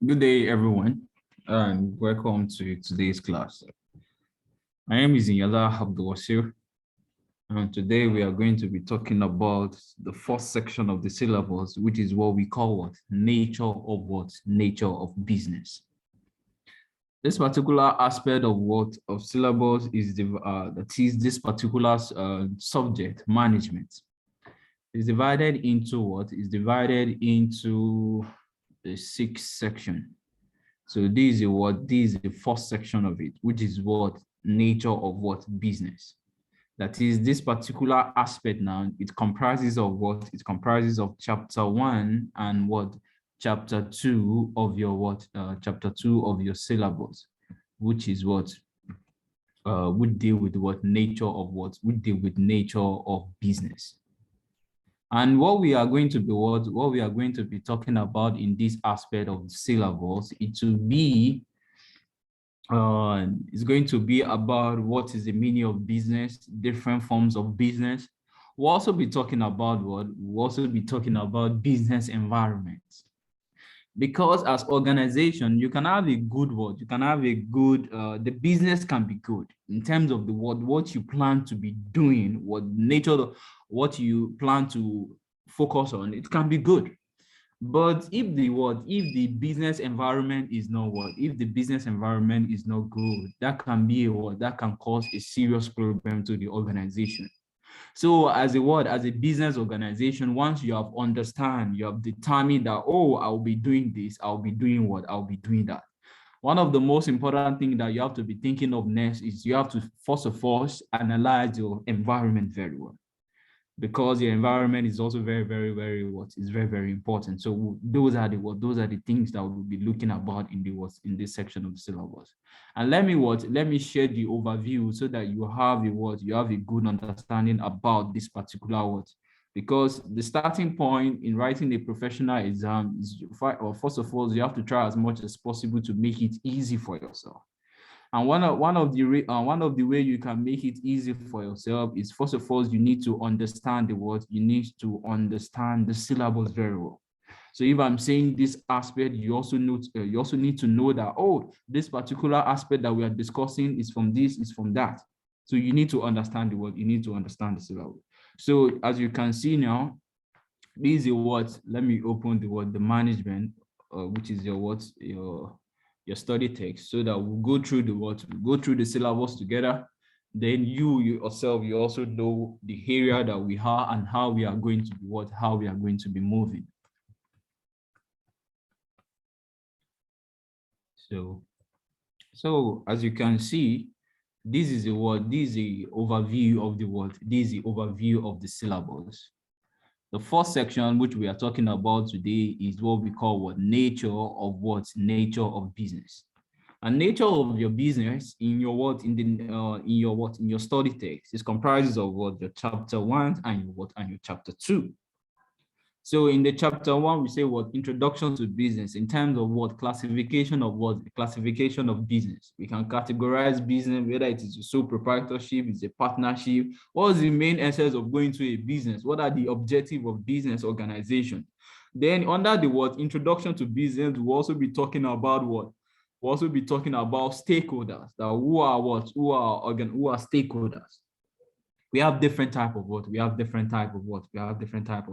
Good day, everyone, and welcome to today's class. My name is Inyala Abdulwasir, and today we are going to be talking about the first section of the syllabus, which is what we call nature of business. This particular aspect of syllabus is this particular subject, management. Is divided into the 6th section. So this is the first section of it, which is nature of business. That is, this particular aspect now, it comprises of chapter 1 and chapter 2 of your syllabus, which is would deal with nature of business. And what we are going to be talking about in this aspect of the syllabus, it's going to be about what is the meaning of business, different forms of business. We'll also be talking about business environments. Because as organization, you can have a good the business can be good in terms of what you plan to be doing, what you plan to focus on, it can be good. But if the business environment is not good, that can cause a serious problem to the organization. So as a business organization, once you have determined that, oh, I'll be doing this, I'll be doing that. One of the most important things that you have to be thinking of next is you have to first of all analyze your environment very well, because your environment is also very, very, very important. So those are the things that we'll be looking about in this section of the syllabus. And let me share the overview so that you have a good understanding about this particular because the starting point in writing a professional exam is, first of all, you have to try as much as possible to make it easy for yourself. And one of the way you can make it easy for yourself is, first of all, you need to understand you need to understand the syllabus very well. So if I'm saying this aspect, you also need to know that, oh, this particular aspect that we are discussing is from this, is from that. So you need to understand you need to understand the syllabus. So as you can see now, this is let me open the management, which is your study text, so that we'll go through the syllabus together. Then you yourself, you also know the area that we are and how we are going to be moving. So as you can see, this is the overview of the syllabus. The first section, which we are talking about today, is what we call nature of business. And nature of your business in your study text is comprises of your chapter 1 and your chapter 2. So in the chapter 1, we say introduction to business in terms of classification of business. We can categorize business, whether it is a sole proprietorship, it's a partnership. What is the main essence of going to a business? What are the objectives of business organization? Then under the introduction to business, we'll also be talking about stakeholders. Who are stakeholders? We have different type of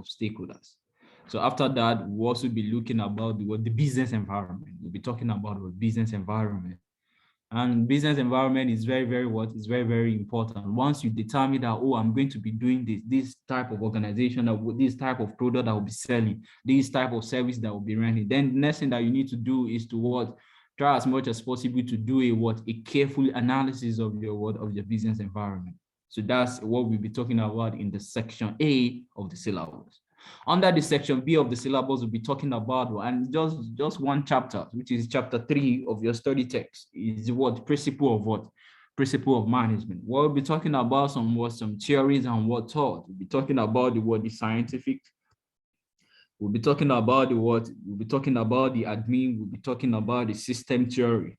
stakeholders. So after that, we'll also be looking about the business environment. We'll be talking about business environment. And business environment is very, very important. Once you determine that, oh, I'm going to be doing this type of organization, this type of product that will be selling, this type of service that will be running, then the next thing that you need to do is to try as much as possible to do a careful analysis of your business environment. So that's what we'll be talking about in the section A of the syllabus. Under the section B of the syllabus, we'll be talking about, and just one chapter, which is chapter 3 of your study text, is principle of management. We'll be talking about some theories and thought. We'll be talking about the scientific. We'll be talking about the admin. We'll be talking about the system theory.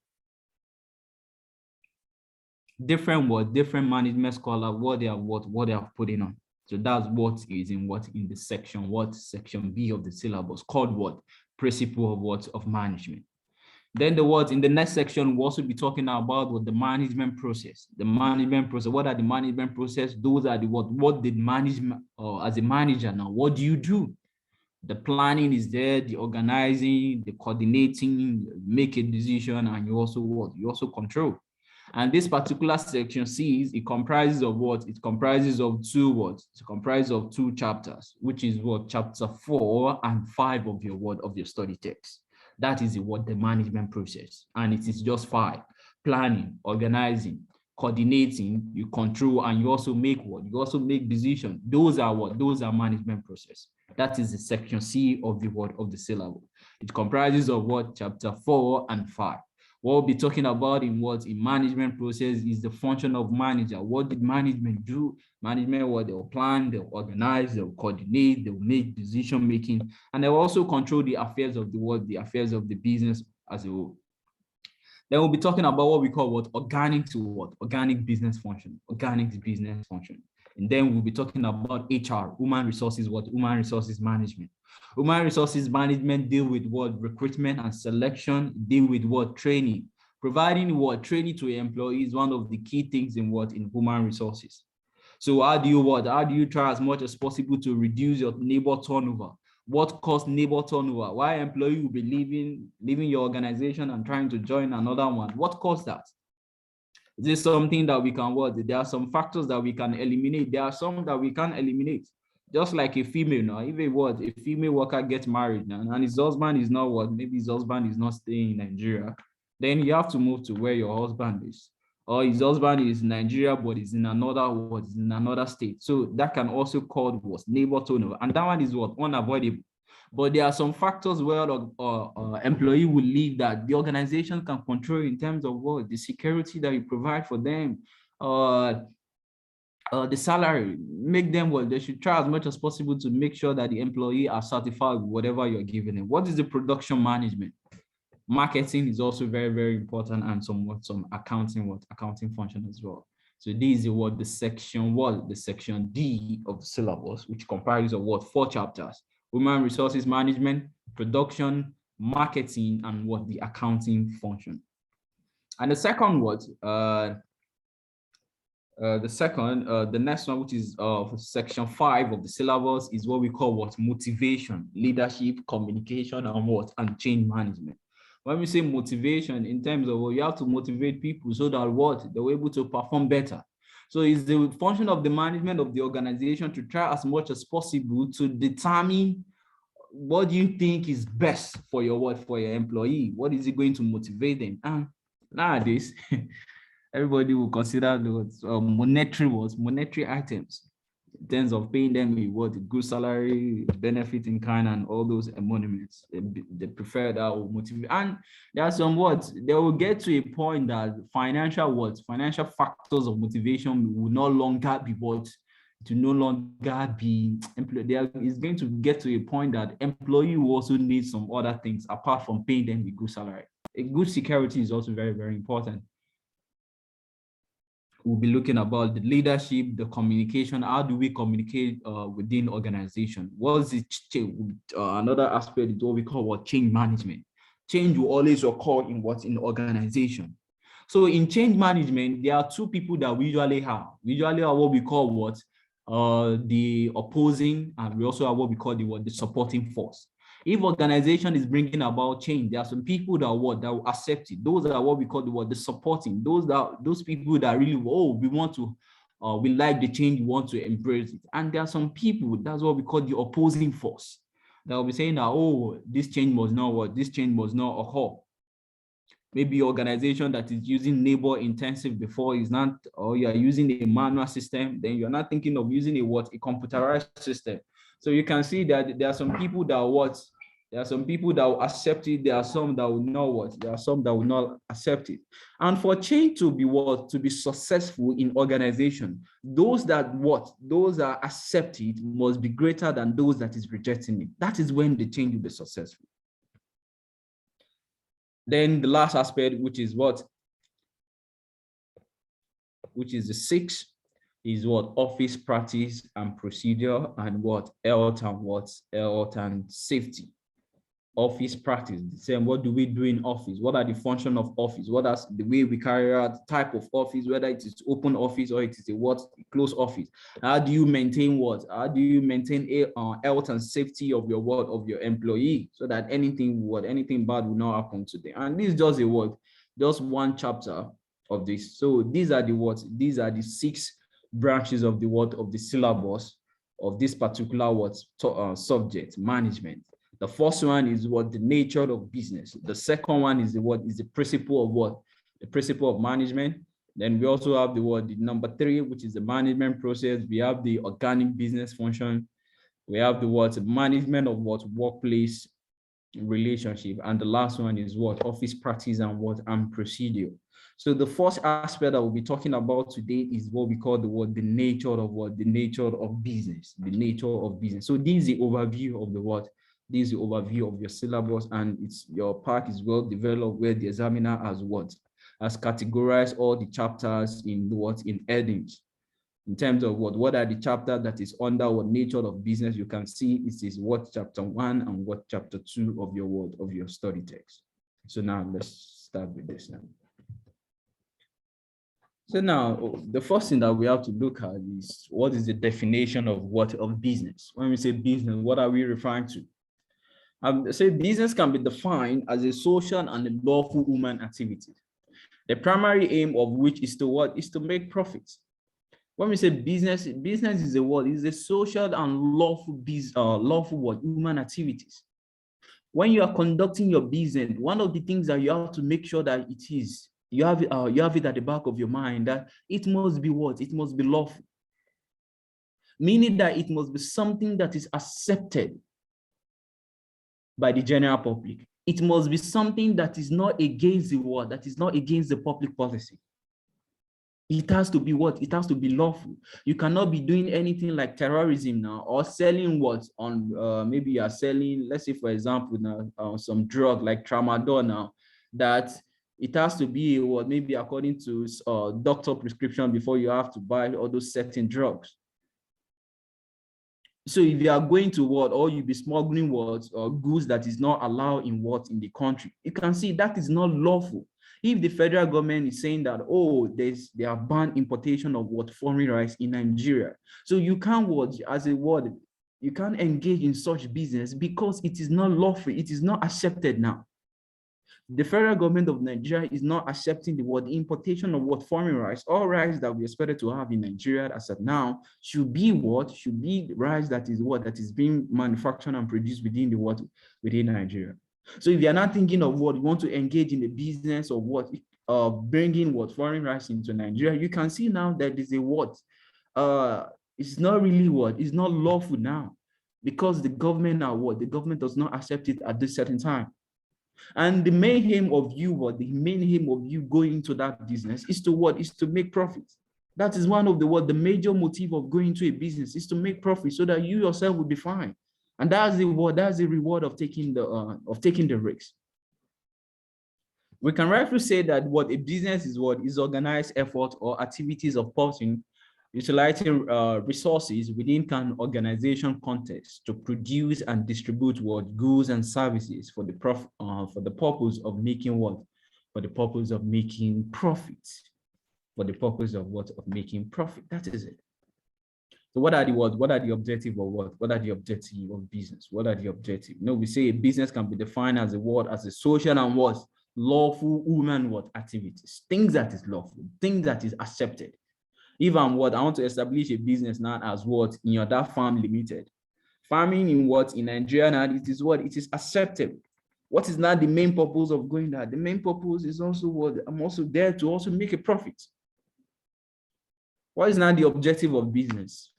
Different management scholars, what they have put in on. So that's what is in the section B of the syllabus, called principle of management. Then the words in the next section, we'll also be talking about what the management process. The management process. What are the management process? Those are the what did management or as a manager now, what do you do? The planning is there, the organizing, the coordinating, make a decision, and you also what? You also control. And this particular section C, it comprises of what? It comprises of two words. It comprises of two chapters, which is what? Chapter 4 and 5 of your word of your study text. That is what the management process. And it is just 5. Planning, organizing, coordinating, you control, and you also make what? You also make decisions. Those are what? Those are management process. That is the section C of the word of the syllable. It comprises of what? Chapter 4 and 5. What we'll be talking about in what in management process is the function of manager. What did management do? Management, what they'll plan, they'll organize, they'll coordinate, they'll make decision making, and they'll also control the affairs of the world, the affairs of the business as a whole. Then we'll be talking about what we call what organic to what organic business function, organic business function. And then we'll be talking about HR, human resources, what human resources management. Human resources management deal with what recruitment and selection, deal with what training. Providing what training to employees is one of the key things in what in human resources. So how do you try as much as possible to reduce your labor turnover? What caused labor turnover? Why employee will be leaving your organization and trying to join another one? What caused that? Is this something that we can what? There are some factors that we can eliminate. There are some that we can't eliminate. Just like a female now, if a female worker gets married now, and his husband is not what, maybe his husband is not staying in Nigeria, then you have to move to where your husband is. Or his husband is in Nigeria, but is in another state. So that can also cause what? Labor turnover. And that one is what? Unavoidable. But there are some factors where employee will leave that the organization can control in terms of what? The security that you provide for them, the salary, make them what? They should try as much as possible to make sure that the employee are satisfied with whatever you're giving them. What is the production management? Marketing is also very, very important, and some accounting function as well. So this is the section D of the syllabus, which comprises of 4 chapters: human resources management, production, marketing, and the accounting function. And the second the next one, which is section 5 of the syllabus, is what we call motivation, leadership, communication, and change management. When we say motivation, in terms of you have to motivate people so that they're able to perform better. So it's the function of the management of the organization to try as much as possible to determine what do you think is best for your employee. What is it going to motivate them? And nowadays, everybody will consider those monetary items in terms of paying them a good salary, benefit in kind, and all those emoluments. They prefer that will motivate. And there are some they will get to a point that financial factors of motivation will no longer be it's going to get to a point that employee will also need some other things apart from paying them a good salary. A good security is also very, very important. We'll be looking about the leadership, the communication. How do we communicate within organization? What's the another aspect is what we call change management. Change will always occur in organization. So in change management, there are 2 people that we usually have. We usually have what we call the opposing, and we also have what we call the supporting force. If organization is bringing about change, there are some people that will accept it. Those are what we call the supporting. Those people that really we like the change, we want to embrace it. And there are some people, that's what we call the opposing force, that will be saying that this change must not occur. Maybe organization that is using labor intensive before is not, or you are using a manual system, then you're not thinking of using a computerized system. So you can see that there are some people that there are some people that will accept it. There are some that will not there are some that will not accept it. And for change to be successful in organization, those that accept it must be greater than those that is rejecting it. That is when the change will be successful. Then the last aspect, which is the 6th, is office practice and procedure, and health and safety. office practice, the same. What do we do in office? What are the function of office? What is the way we carry out type of office, whether it is open office or it is a what closed office? How do you maintain what? How do you maintain health and safety of your work of your employee so that anything bad will not happen to them? And this is just a word, just one chapter of this. So these are the what? These are the 6 branches of the what of the syllabus of this particular what subject, management. The first one is what? The nature of business. The second one is the what? Is the principle of what? The principle of management. Then we also have the what? The number 3, which is the management process. We have the organic business function. We have the what? Management of what? Workplace relationship. And the last one is what? Office practice and what? And procedure. So the first aspect that we'll be talking about today is what we call the what? The nature of what? The nature of business. The nature of business. So this is the overview of the what? This is the overview of your syllabus, and it's your part is well developed where the examiner has what? Has categorized all the chapters in what? In headings. In terms of what are the chapters that is under what nature of business, you can see it is what chapter 1 and what chapter 2 of your word of your study text. So now let's start with this now. So now the first thing that we have to look at is what is the definition of what of business. When we say business, what are we referring to? Say business can be defined as a social and a lawful human activity, the primary aim of which is to what? Is to make profits. When we say business, business is a what? Is a social and lawful lawful what? Human activities. When you are conducting your business, one of the things that you have to make sure that it is, you have it at the back of your mind that it must be what? It must be lawful. Meaning that it must be something that is accepted by the general public. It must be something that is not against the world, that is not against the public policy. It has to be what? It has to be lawful. You cannot be doing anything like terrorism now, or selling what on, maybe you are selling, let's say for example now, some drug like tramadol now, that it has to be what? Maybe according to doctor prescription before you have to buy all those certain drugs. So if you are going to what, or you be smuggling what, or goods that is not allowed in what in the country, you can see that is not lawful. If the federal government is saying that, oh, they have banned importation of what foreign rice in Nigeria, so you can't what, as a word, you can't engage in such business because it is not lawful, it is not accepted now. The federal government of Nigeria is not accepting the word importation of what foreign rice. All rice that we expected to have in Nigeria as of now should be what? Should be rice that is what? That is being manufactured and produced within the what? Within Nigeria. So if you're not thinking of what you want to engage in the business of what? Bringing what? Foreign rice into Nigeria, you can see now that is a what? It's not really what? It's not lawful now because the government now what? The government does not accept it at this certain time. And the main aim of you, what the main aim of you going into that business is to what? Is to make profits. That is one of the what the major motive of going into a business is to make profit so that you yourself will be fine. And that's the what? That's the reward of taking the risk. We can rightly say that what a business is what is organized effort or activities of person utilizing resources within an organization context to produce and distribute what goods and services for the purpose of making what? For the purpose of making profits. For the purpose of what? Of making profit. That is it. So what are the what? What are the objective of what? What are the objective of business? What are the objective? You know, we say a business can be defined as a what? As a social and what? Lawful human what? Activities. Things that is lawful, things that is accepted. Even what I want to establish a business now as what in your that farm limited. Farming in what in Nigeria now it is what it is accepted. What is not the main purpose of going there? The main purpose is also what I'm also there to also make a profit. What is now the objective of business?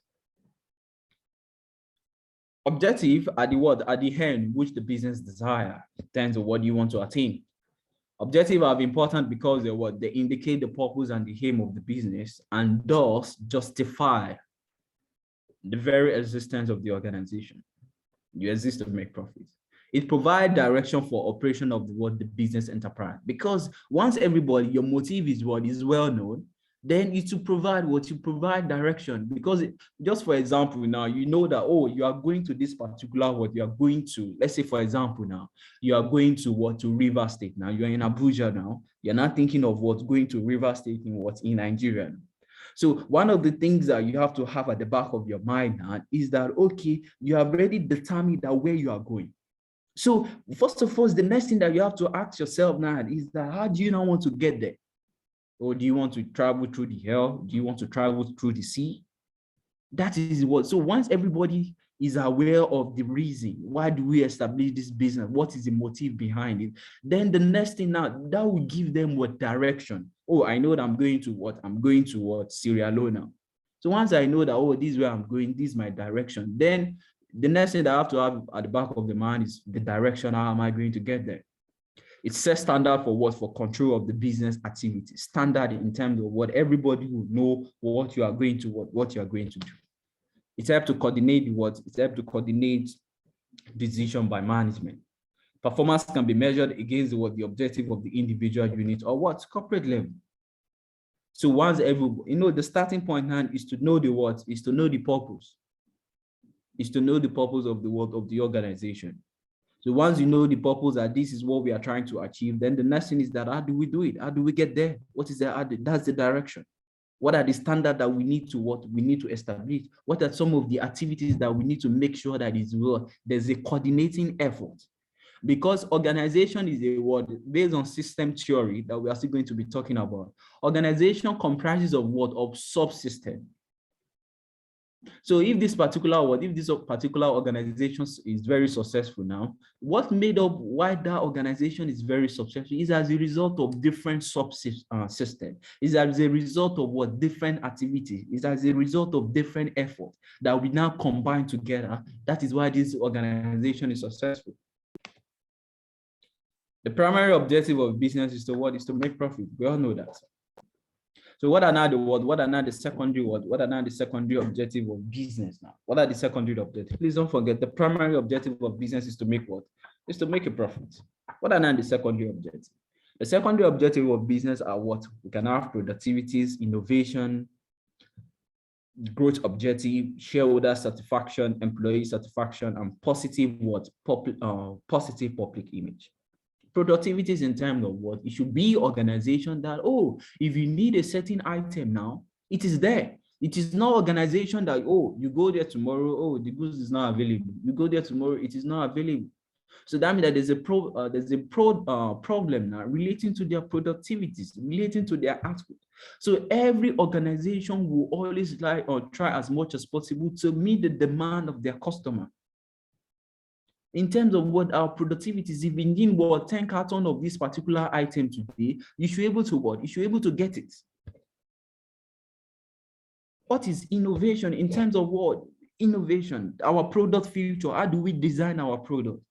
Objective are the what at the end which the business desire in terms of what you want to attain. Objectives are important because they what they indicate the purpose and the aim of the business and thus justify the very existence of the organization. You exist to make profits. It provides direction for operation of the business enterprise because once everybody, your motive is what is well known, Then it's to provide what you provide direction, because just for example, now you know that, oh, you are going to this particular what you are going to, let's say for example, now you are going to what, to River State. Now you're in Abuja. Now you're not thinking of what, going to River State in what, in Nigeria. So one of the things that you have to have at the back of your mind now is that, okay, you have already determined that where you are going. So first of all, the next thing that you have to ask yourself now is that, how do you now want to get there? Or do you want to travel through the air? Do you want to travel through the sea? That is what. So once everybody is aware of the reason, why do we establish this business? What is the motive behind it? Then the next thing now, that will give them what direction. Oh, I know that I'm going to what? I'm going to what? Sierra Leone. So once I know that, oh, this is where I'm going, this is my direction, then the next thing that I have to have at the back of the mind is the direction. How am I going to get there? It sets standard for what? For control of the business activity. Standard in terms of what everybody will know what you are going to what you are going to do. It helps to coordinate what? It helps to coordinate decision by management. Performance can be measured against what the objective of the individual unit or what? Corporate level. So once the starting point now is to know the what? Is to know the purpose. Is to know the purpose of the work of the organization. So once you know the purpose, that this is what we are trying to achieve, then the next thing is that, how do we do it? How do we get there? What is the, that's the direction. What are the standards that we need to establish? What are some of the activities that we need to make sure that there's a coordinating effort? Because organization is a word based on system theory that we are still going to be talking about. Organization comprises of what? Of subsystem. So if this particular organization is very successful now, what made up why that organization is very successful is as a result of different subsystems. Is as a result of what? Different activities. Is as a result of different efforts that we now combine together. That is why this organization is successful. The primary objective of business is to what? Is to make profit. We all know that. So what are now the secondary objective of business now? What are the secondary objectives? Please don't forget, the primary objective of business is to make what? Is to make a profit. What are now the secondary objectives? The secondary objective of business are what? We can have productivities, innovation, growth objective, shareholder satisfaction, employee satisfaction, and positive what? Positive public image. Productivities in terms of what? It should be organization that, oh, if you need a certain item now, it is there. It is not organization that, oh, you go there tomorrow, oh, the goods is not available. You go there tomorrow, it is not available. So that means that there's a problem now relating to their productivities, relating to their output. So every organization will always like or try as much as possible to meet the demand of their customer. In terms of what our productivity is, if we need 10 cartons of this particular item today, you should be able to what? You should be able to get it. What is innovation in terms of what? Innovation, our product future. How do we design our product?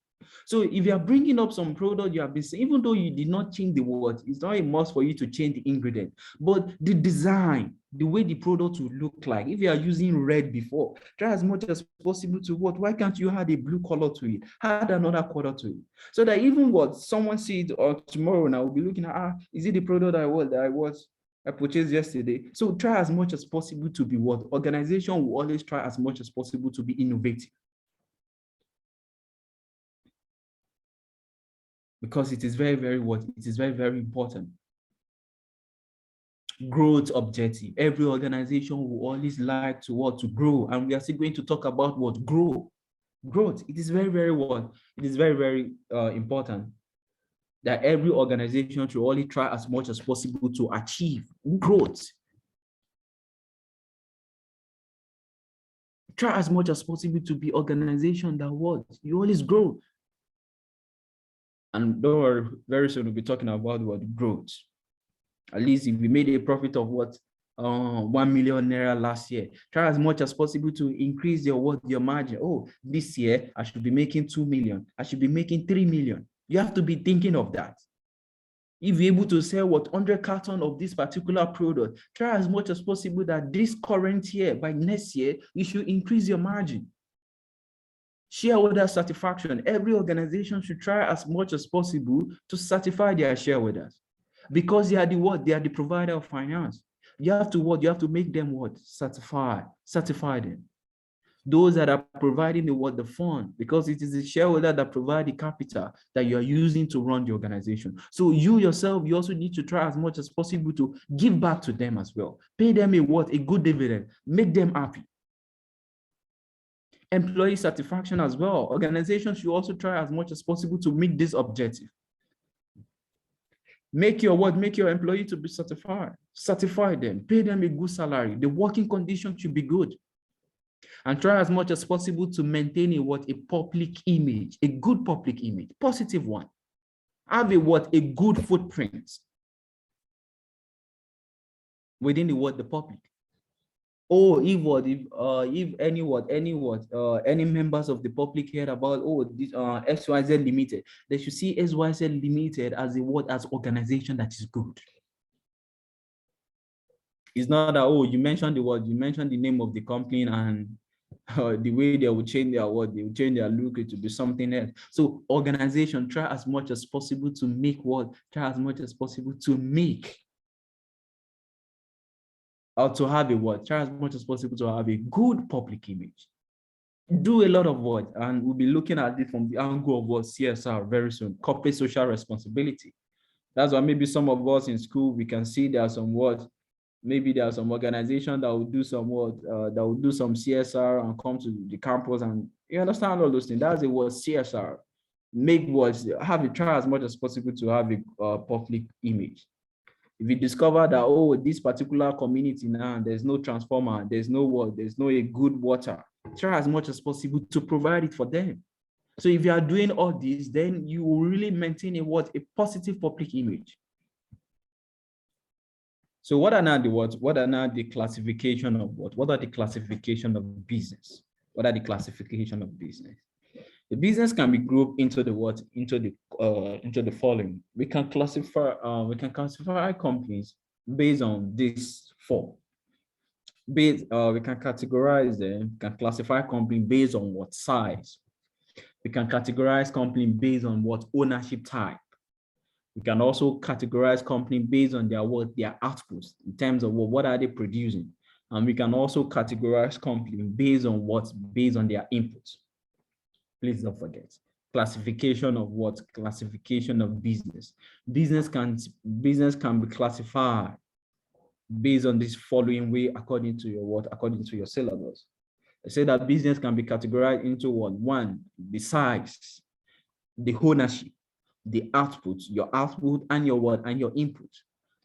So if you are bringing up some product, you have been saying, even though you did not change the word, it's not a must for you to change the ingredient, but the design, the way the product will look like. If you are using red before, try as much as possible to what? Why can't you add a blue color to it? Add another color to it. So that even what someone sees or tomorrow now will be looking at, is it the product I purchased yesterday? So try as much as possible to be what? Organization will always try as much as possible to be innovative. Because it is very, very what? It is very, very important. Growth objective. Every organization will always like to what? To grow. And we are still going to talk about what? Growth. It is very, very what? It is very, very important that every organization should only try as much as possible to achieve growth. Try as much as possible to be organization that what? You always grow. And don't worry, very soon we'll be talking about what? Growth. At least if we made a profit of what? 1 million naira last year, try as much as possible to increase your margin. Oh, this year I should be making 2 million. I should be making 3 million. You have to be thinking of that. If you're able to sell 100 cartons of this particular product, try as much as possible that this current year, by next year, you should increase your margin. Shareholder satisfaction. Every organization should try as much as possible to satisfy their shareholders, because they are the what? They are the provider of finance. You have to what? You have to make them what? Certify them. Those that are providing the fund, because it is the shareholder that provide the capital that you are using to run the organization. So you yourself, you also need to try as much as possible to give back to them as well. Pay them a good dividend, make them happy. Employee satisfaction as well. Organizations should also try as much as possible to meet this objective. Make your employee to be certified. Certify them, pay them a good salary. The working conditions should be good. And try as much as possible to maintain a public image, a good public image, positive one. Have a good footprint within the public. Or if any members of the public heard about this XYZ Limited, they should see XYZ Limited as as organization that is good. It's not that you mentioned the name of the company and the way they will change their they will change their look to be something else. So organization, try as much as possible to make try as much as possible to make or to have try as much as possible to have a good public image. Do a lot of work, and we'll be looking at it from the angle of CSR very soon, corporate social responsibility. That's why maybe some of us in school, we can see there are some maybe there are some organizations that will do some that will do some CSR and come to the campus, and you understand all those things. That's the word CSR. Try as much as possible to have a public image. If you discover that this particular community now there's no transformer, there's no a good water, try as much as possible to provide it for them. So if you are doing all this, then you will really maintain a positive public image. So what are now the classification of what are the classification of business? What are the classification of business? The business can be grouped into the following. We can classify companies based on these four. We can categorize them, can classify company based on what size. We can categorize company based on what ownership type. We can also categorize company based on their outputs in terms of what are they producing. And we can also categorize company based on their inputs. Please don't forget. Classification of what? Classification of business. Business can be classified based on this following way according to your syllabus. I say that business can be categorized into one, the size, the ownership, the output, your output, and your input.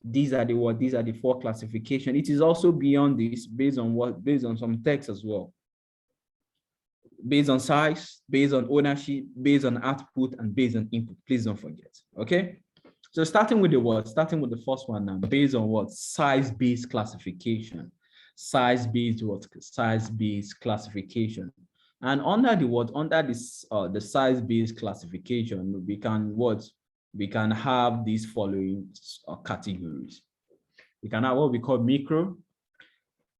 These are the four classifications. It is also beyond this, based on some text as well. Based on size, based on ownership, based on output, and based on input. Please don't forget. Okay. So starting with the first one now, based on what? Size-based classification. Size-based classification. And under the size-based classification, we can have these following categories. We can have what we call micro,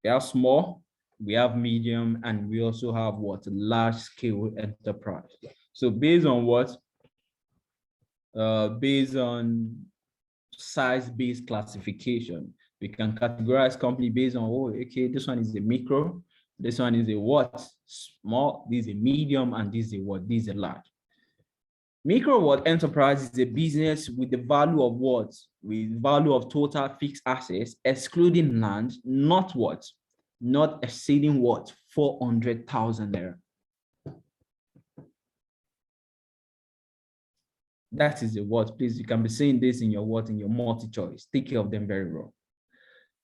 we have small, we have medium, and we also have large scale enterprise. So based on based on size-based classification, we can categorize company based on this one is a micro, this one is a small, this is a medium, and this is this is a large. Micro enterprise is a business with the value of with value of total fixed assets, excluding land, not exceeding 400,000 naira. That is please, you can be saying this in your multi-choice. Take care of them very well.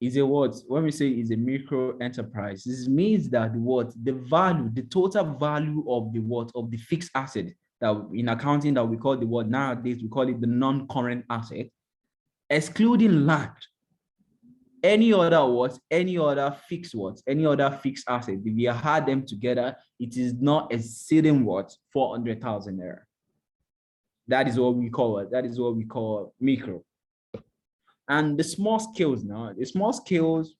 Is a when we say is a micro enterprise, this means that the total value of the fixed asset, that in accounting that we call nowadays we call it the non-current asset, excluding land. Any other fixed asset, if you add them together, it is not exceeding 400,000 naira. That is what we call micro. And the small scales now, the small scales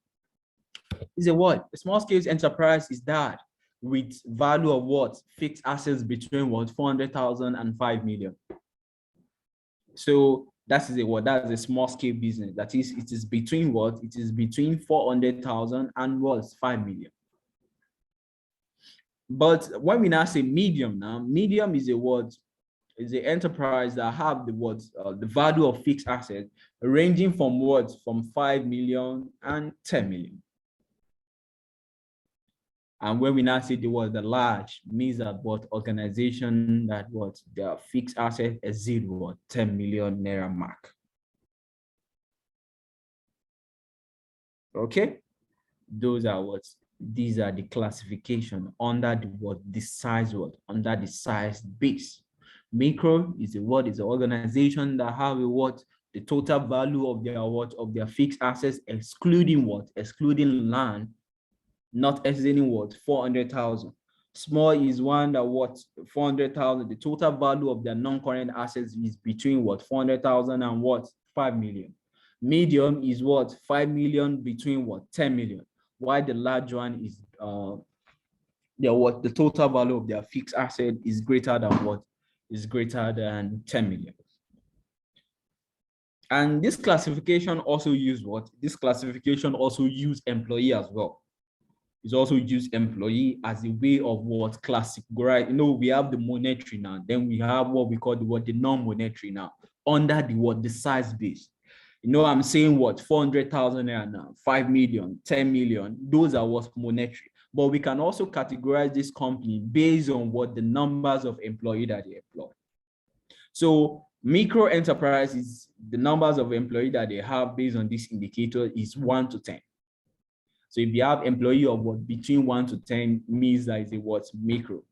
is the small scales enterprise is that with value of fixed assets between 400,000 and 5 million. So That is a what? That's a small scale business. That is, it is between what? It is between 400,000 and what? 5 million. But when we now say medium, now medium is a what? Is the enterprise that have the what? The value of fixed assets ranging from what? From 5 million and 10 million. And when we now say the word the large, means that what organization that what their fixed asset exceed what 10 million naira mark. Okay, those are what these are the classification under the what the size what under the size base. Micro is a what is an organization that have a what the total value of their what of their fixed assets excluding what excluding land not exceeding what 400,000. Small is one that what 400,000. The total value of their non-current assets is between what 400,000 and what 5 million. Medium is what 5 million between what 10 million. While the large one is the total value of their fixed asset is greater than what is greater than 10 million. And this classification also use what? This classification also use employee as well. It's also use employee as a way of what classify. You know, we have the monetary now, then we have what we call the non-monetary now, under the what the size base. You know, I'm saying what 400,000 now, 5 million, 10 million, those are what's monetary. But we can also categorize this company based on what the numbers of employees that they employ. So micro enterprise is the numbers of employees that they have based on this indicator is 1 to 10. So if you have employee of what between 1 to 10 means that is a what micro.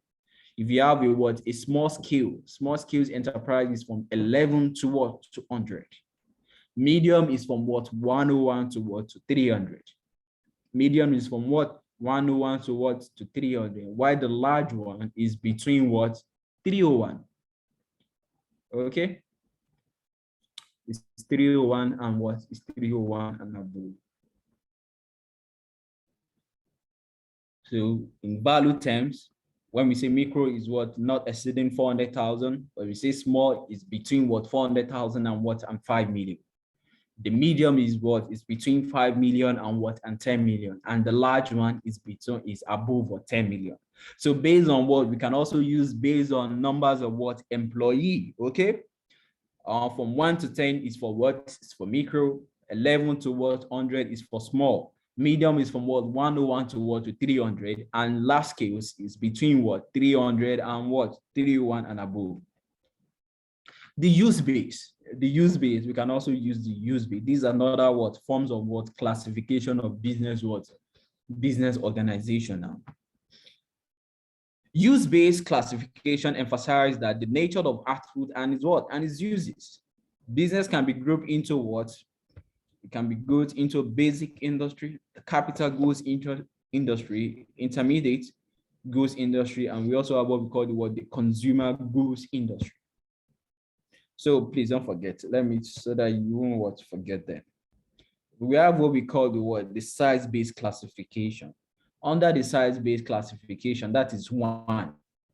If you have a what a small scales enterprise is from 11 to what to 100. Medium is from what 101 to what to 300. Medium is from what 101 to what to 300. While the large one is between what 301. Okay. It's 301 and what is 301 and above. So in value terms, when we say micro is what not exceeding 400,000, when we say small is between what 400,000 and what and 5 million. The medium is what is between 5 million and what and 10 million, and the large one is above what 10 million. So based on what we can also use based on numbers of what employee. Okay, from 1 to 10 is for what is for micro, 11 to what 100 is for small. Medium is from what 101 to what to 300, and large scales is between what 300 and what 301 and above. The use base, we can also use the use base. These are another what forms of what classification of business what business organization now. Use-based classification emphasizes that the nature of output and its what and its uses. Business can be grouped into what? It can be grouped into basic industry, the capital goods industry, intermediate goods industry, and we also have what we call the consumer goods industry. So please don't forget. Let me so that you won't forget that. We have what we call the size-based classification. Under the size-based classification, that is 1.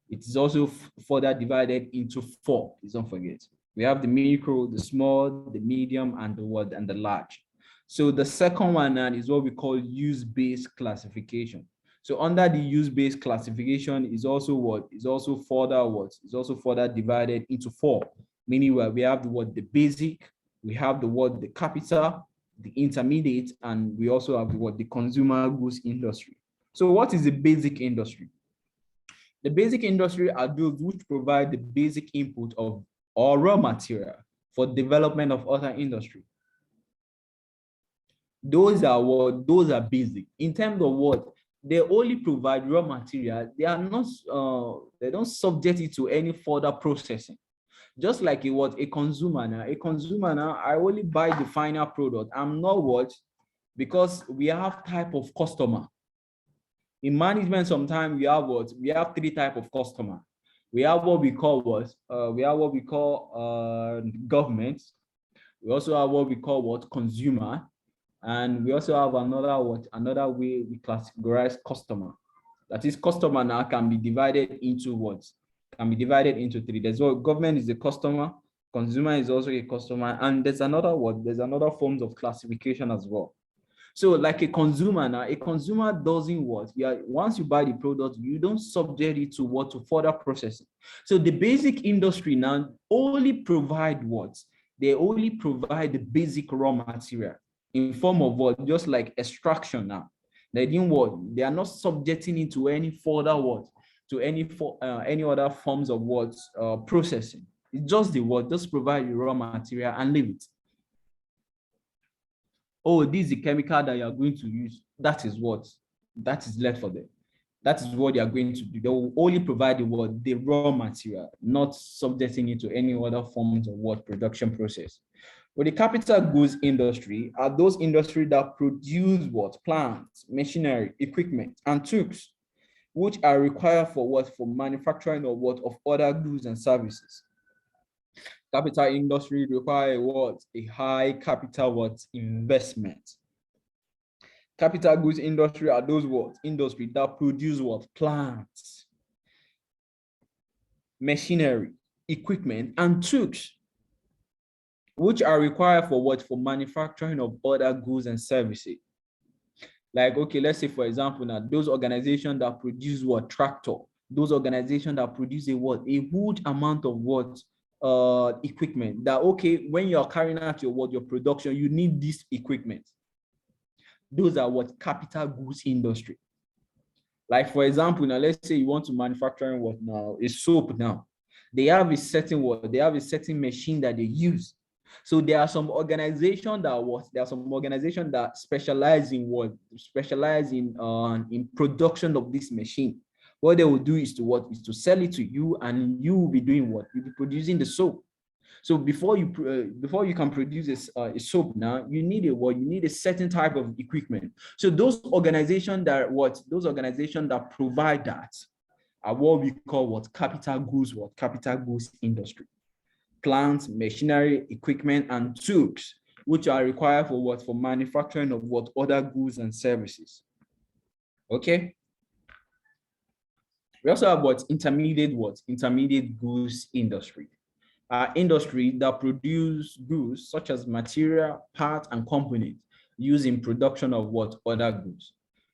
It is also further divided into 4. Please don't forget. We have the micro, the small, the medium, and the large. So the second one is what we call use-based classification. So under the use-based classification is also further divided into 4. Meaning where we have the basic, we have the capital, the intermediate, and we also have the consumer goods industry. So what is the basic industry? The basic industry are those which provide the basic input of or raw material for development of other industry. Those are basic. In terms of what they only provide raw material, they are not they don't subject it to any further processing. Just like a consumer now, I only buy the final product. I'm not what, because we have type of customer. In management, sometimes we have 3 types of customer. We have what we call government. We also have what we call consumer, and we also have another way we categorize customer. That is, customer now can be divided into 3. There's what government is the customer, Consumer is also a customer. And there's another word, there's another forms of classification as well. So like a consumer now, a consumer doesn't what? Once you buy the product, you don't subject it to what? To further processing. So the basic industry now only provide what? They only provide the basic raw material in form of what? Just like extraction now. They didn't what? They are not subjecting it to any further what? To any other forms of what? Processing. It's just the what? Just provide the raw material and leave it. Oh, this is the chemical that you are going to use. That is what? That is left for them. That is what they are going to do. They will only provide the what? The raw material, not subjecting it to any other forms of what? Production process. But the capital goods industry are those industries that produce what? Plants, machinery, equipment, and tools, which are required for what? For manufacturing of what? Of other goods and services. Capital industry require what? A high capital what? Investment. Capital goods industry are those what? Industry that produce what? Plants, machinery, equipment, and tools, which are required for what? For manufacturing of other goods and services. Like, okay, let's say, for example, now those organizations that produce what? Tractor, those organizations that produce a what? A huge amount of what? Equipment that, okay, when you're carrying out your what? Your production, you need this equipment. Those are what? Capital goods industry. Like, for example, now let's say you want to manufacture what now? A soap now. They have a certain what? They have a certain machine that they use. So there are some organizations that what? There are some organizations that specialize in what? Specialize in production of this machine. What they will do is to what? Is to sell it to you, and you will be doing what? You'll be producing the soap. So before you can produce a soap now, you need a what? You need a certain type of equipment. So those organizations that what? Those organizations that provide that are what we call what? Capital goods, what? Capital goods industry. Plants, machinery, equipment, and tools, which are required for what? For manufacturing of what? Other goods and services. Okay. We also have what? Intermediate goods industry. Industry that produce goods such as material, parts, and components used in production of what? Other goods.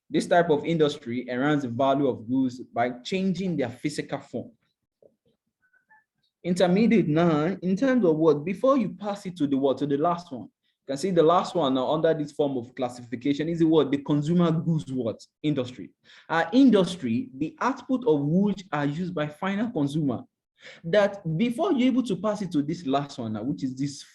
This type of industry enhances the value of goods by changing their physical form. Intermediate now, in terms of what? Before you pass it to the what? To the last one. You can see the last one now under this form of classification is the what? The consumer goods what? Industry. Industry, the output of which are used by final consumer. That before you're able to pass it to this last one now, which is this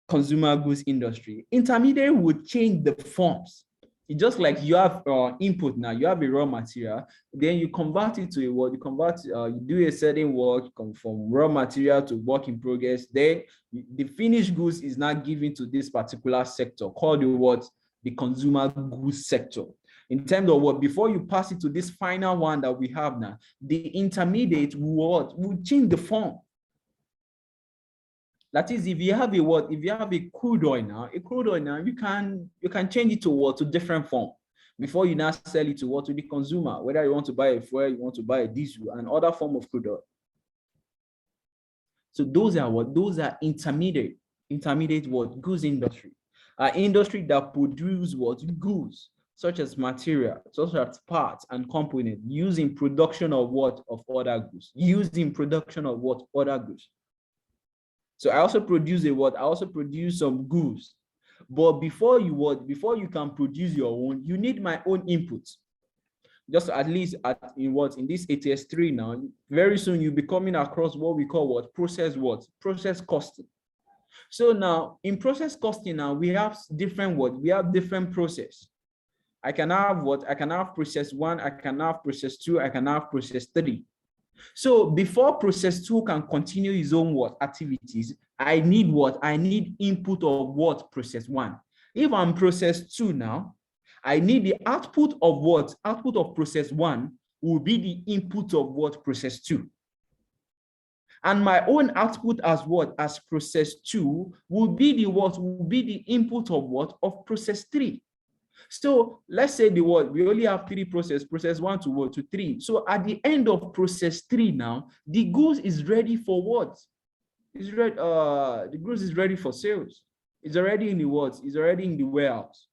consumer goods industry, intermediary would change the forms. It's just like you have input now, you have a raw material, then you convert it to a what? You convert, you do a certain work, come from raw material to work in progress. Then the finished goods is now given to this particular sector called the what? The consumer goods sector. In terms of what? Before you pass it to this final one that we have now, the intermediate will change the form. That is, if you have a what? If you have a crude oil now, you can change it to what? To different form before you now sell it to what? To the consumer. Whether you want to buy a fuel, you want to buy a diesel, and other form of crude oil. So those are what? Those are intermediate what? Goods industry. Industry that produce what? Goods such as material, such as parts and components used in production of what? Of other goods. Used in production of what? Other goods. So I also produce a what? I also produce some goods. But before you can produce your own, you need my own input. Just at least in this ATS3 now, very soon you'll be coming across what we call what? Process costing. So now in process costing now, we have different what? We have different process. I can have what? I can have process 1, I can have process 2, I can have process 3. So before process 2 can continue his own what? Activities, I need what? I need input of what? Process 1. If I'm process 2 now, I need the output of what? Output of process 1 will be the input of what? Process 2. And my own output as what? As process 2 will be the what? Will be the input of what? Of process 3. So let's say the what? We only have 3 process 1 to what? To 3. So at the end of process 3 now, the goods is ready for what? It's ready, the goods is ready for sales. It's already in the what? It's already in the warehouse.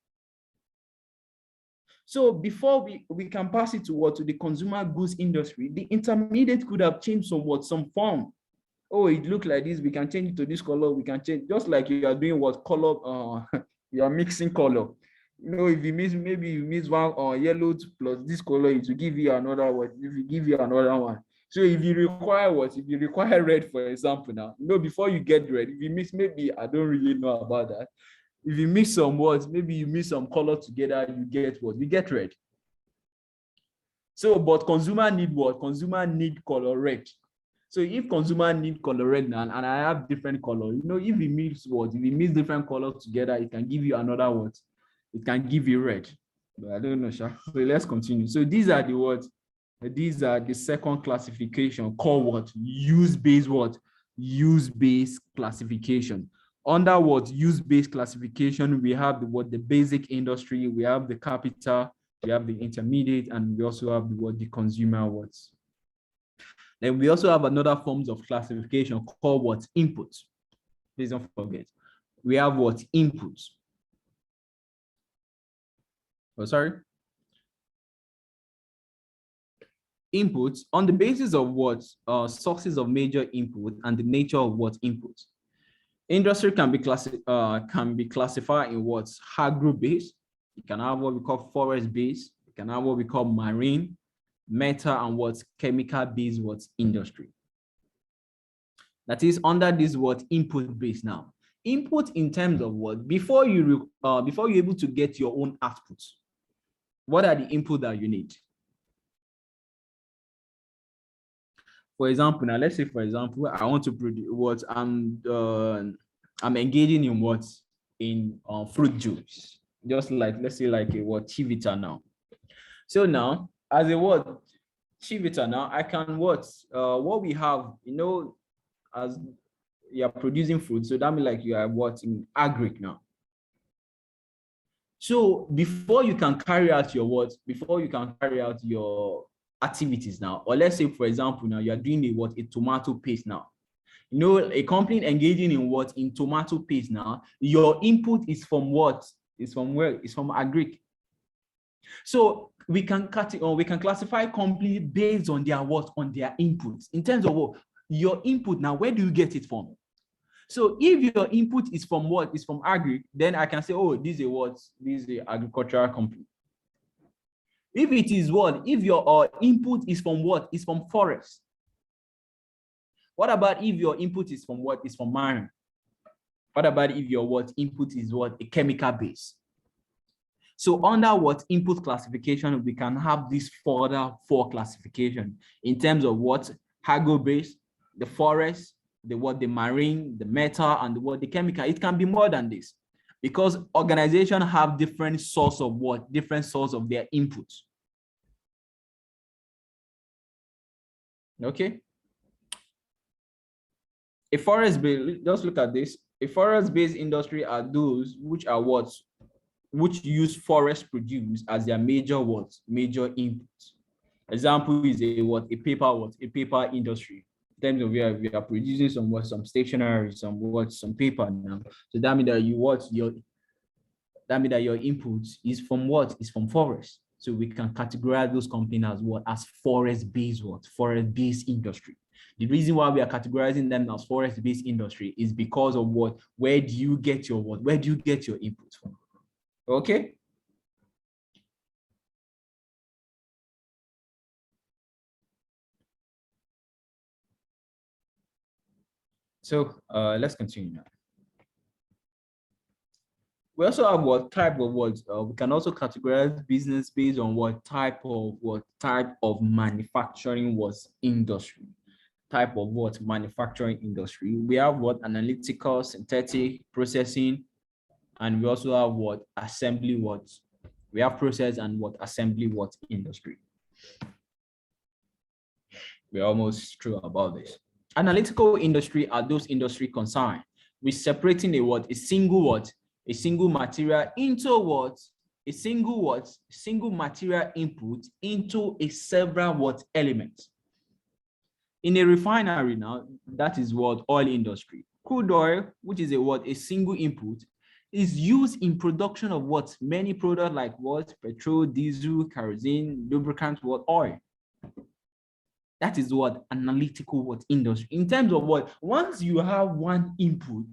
So before we can pass it to what? To the consumer goods industry, the intermediate could have changed somewhat, some form. Oh, it looked like this, we can change it to this color, we can change, just like you are doing what color, you are mixing color. You know, if you mix, maybe you mix one yellow plus this color, it will give you another one, if you give you another one. So if you require what, if you require red, for example, now, you know, before you get red, if you mix, maybe, I don't really know about that. If you mix some words, maybe you mix some color together, you get what? You get red. So, but consumer need what? Consumer need color red. So if consumer need color red now, and I have different color, you know, if we mix what? If we mix different colors together, it can give you another what? It can give you red. But I don't know, Sha. So let's continue. So these are the what? These are the second classification called what? Use-based what? Use-based classification. Under what? Use-based classification, we have the what? The basic industry, we have the capital, we have the intermediate, and we also have the what? The consumer words. Then we also have another forms of classification called what? Input. Please don't forget. We have what? Inputs. Oh, sorry. Inputs on the basis of what? Sources of major input and the nature of what input. Industry can be classified in what? Agro-based. You can have what we call forest-based. You can have what we call marine, metal, and what? Chemical-based what? Industry. That is under this what? Input-based now. Input in terms of what? Before you're able to get your own output, what are the input that you need? For example, now let's say, for example, I want to produce what? I'm engaging in what? In fruit juice. Just like, let's say like a what? Chivita now. So now, as a what? Chivita now, I can what we have, you know, as you are producing fruit, so that means like you are what? In agric now. So before you can carry out your what? Before you can carry out your activities now, or let's say, for example, now you are doing a tomato paste now. You know, a company engaging in what? In tomato paste now, your input is from what? Is from where? It's from agric. So we can classify company based on their what? On their inputs. In terms of what? Your input now, where do you get it from? So if your input is from what? Is from agri, then I can say, oh, this is a what? This is the agricultural company. If it is what? If your input is from what? Is from forest. What about if your input is from what? Is from marine? What about if your what? Input is what? A chemical base. So under what? Input classification, we can have this further four classification in terms of what? Agro base, the forest, the what? The marine, the metal, and the what? The chemical. It can be more than this, because organizations have different source of what? Different source of their inputs. Okay. A forest-based, just look at this. A forest-based industry are those which are what? Which use forest produce as their major what? Major inputs. Example is a what? A paper what? A paper industry. In terms of where we are producing some what? Some stationery, some what? Some paper now. So that means that you what? That means that your input is from what? Is from forest. So we can categorize those companies as what? As forest-based what? Forest-based industry. The reason why we are categorizing them as forest-based industry is because of what? Where do you get your what? Where do you get your input from? Okay. So let's continue now. We also have what type of what? We can also categorize business based on what type of manufacturing was industry. Type of what? Manufacturing industry. We have what? Analytical, synthetic, processing, and we also have what? Assembly what? We have process and what? Assembly what? Industry. We're almost through about this. Analytical industry are those industry concerned with separating a what? A single what? A single material into what? A single what? Single material input into a several what? Elements. In a refinery now, that is what oil industry. Crude oil, which is a single input, is used in production of what? Many products like what? Petrol, diesel, kerosene, lubricant, what? Oil. That is what analytical what industry. In terms of what, once you have one input,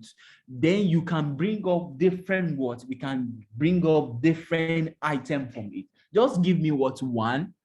then you can bring up different what? We can bring up different item from it. Just give me what? One.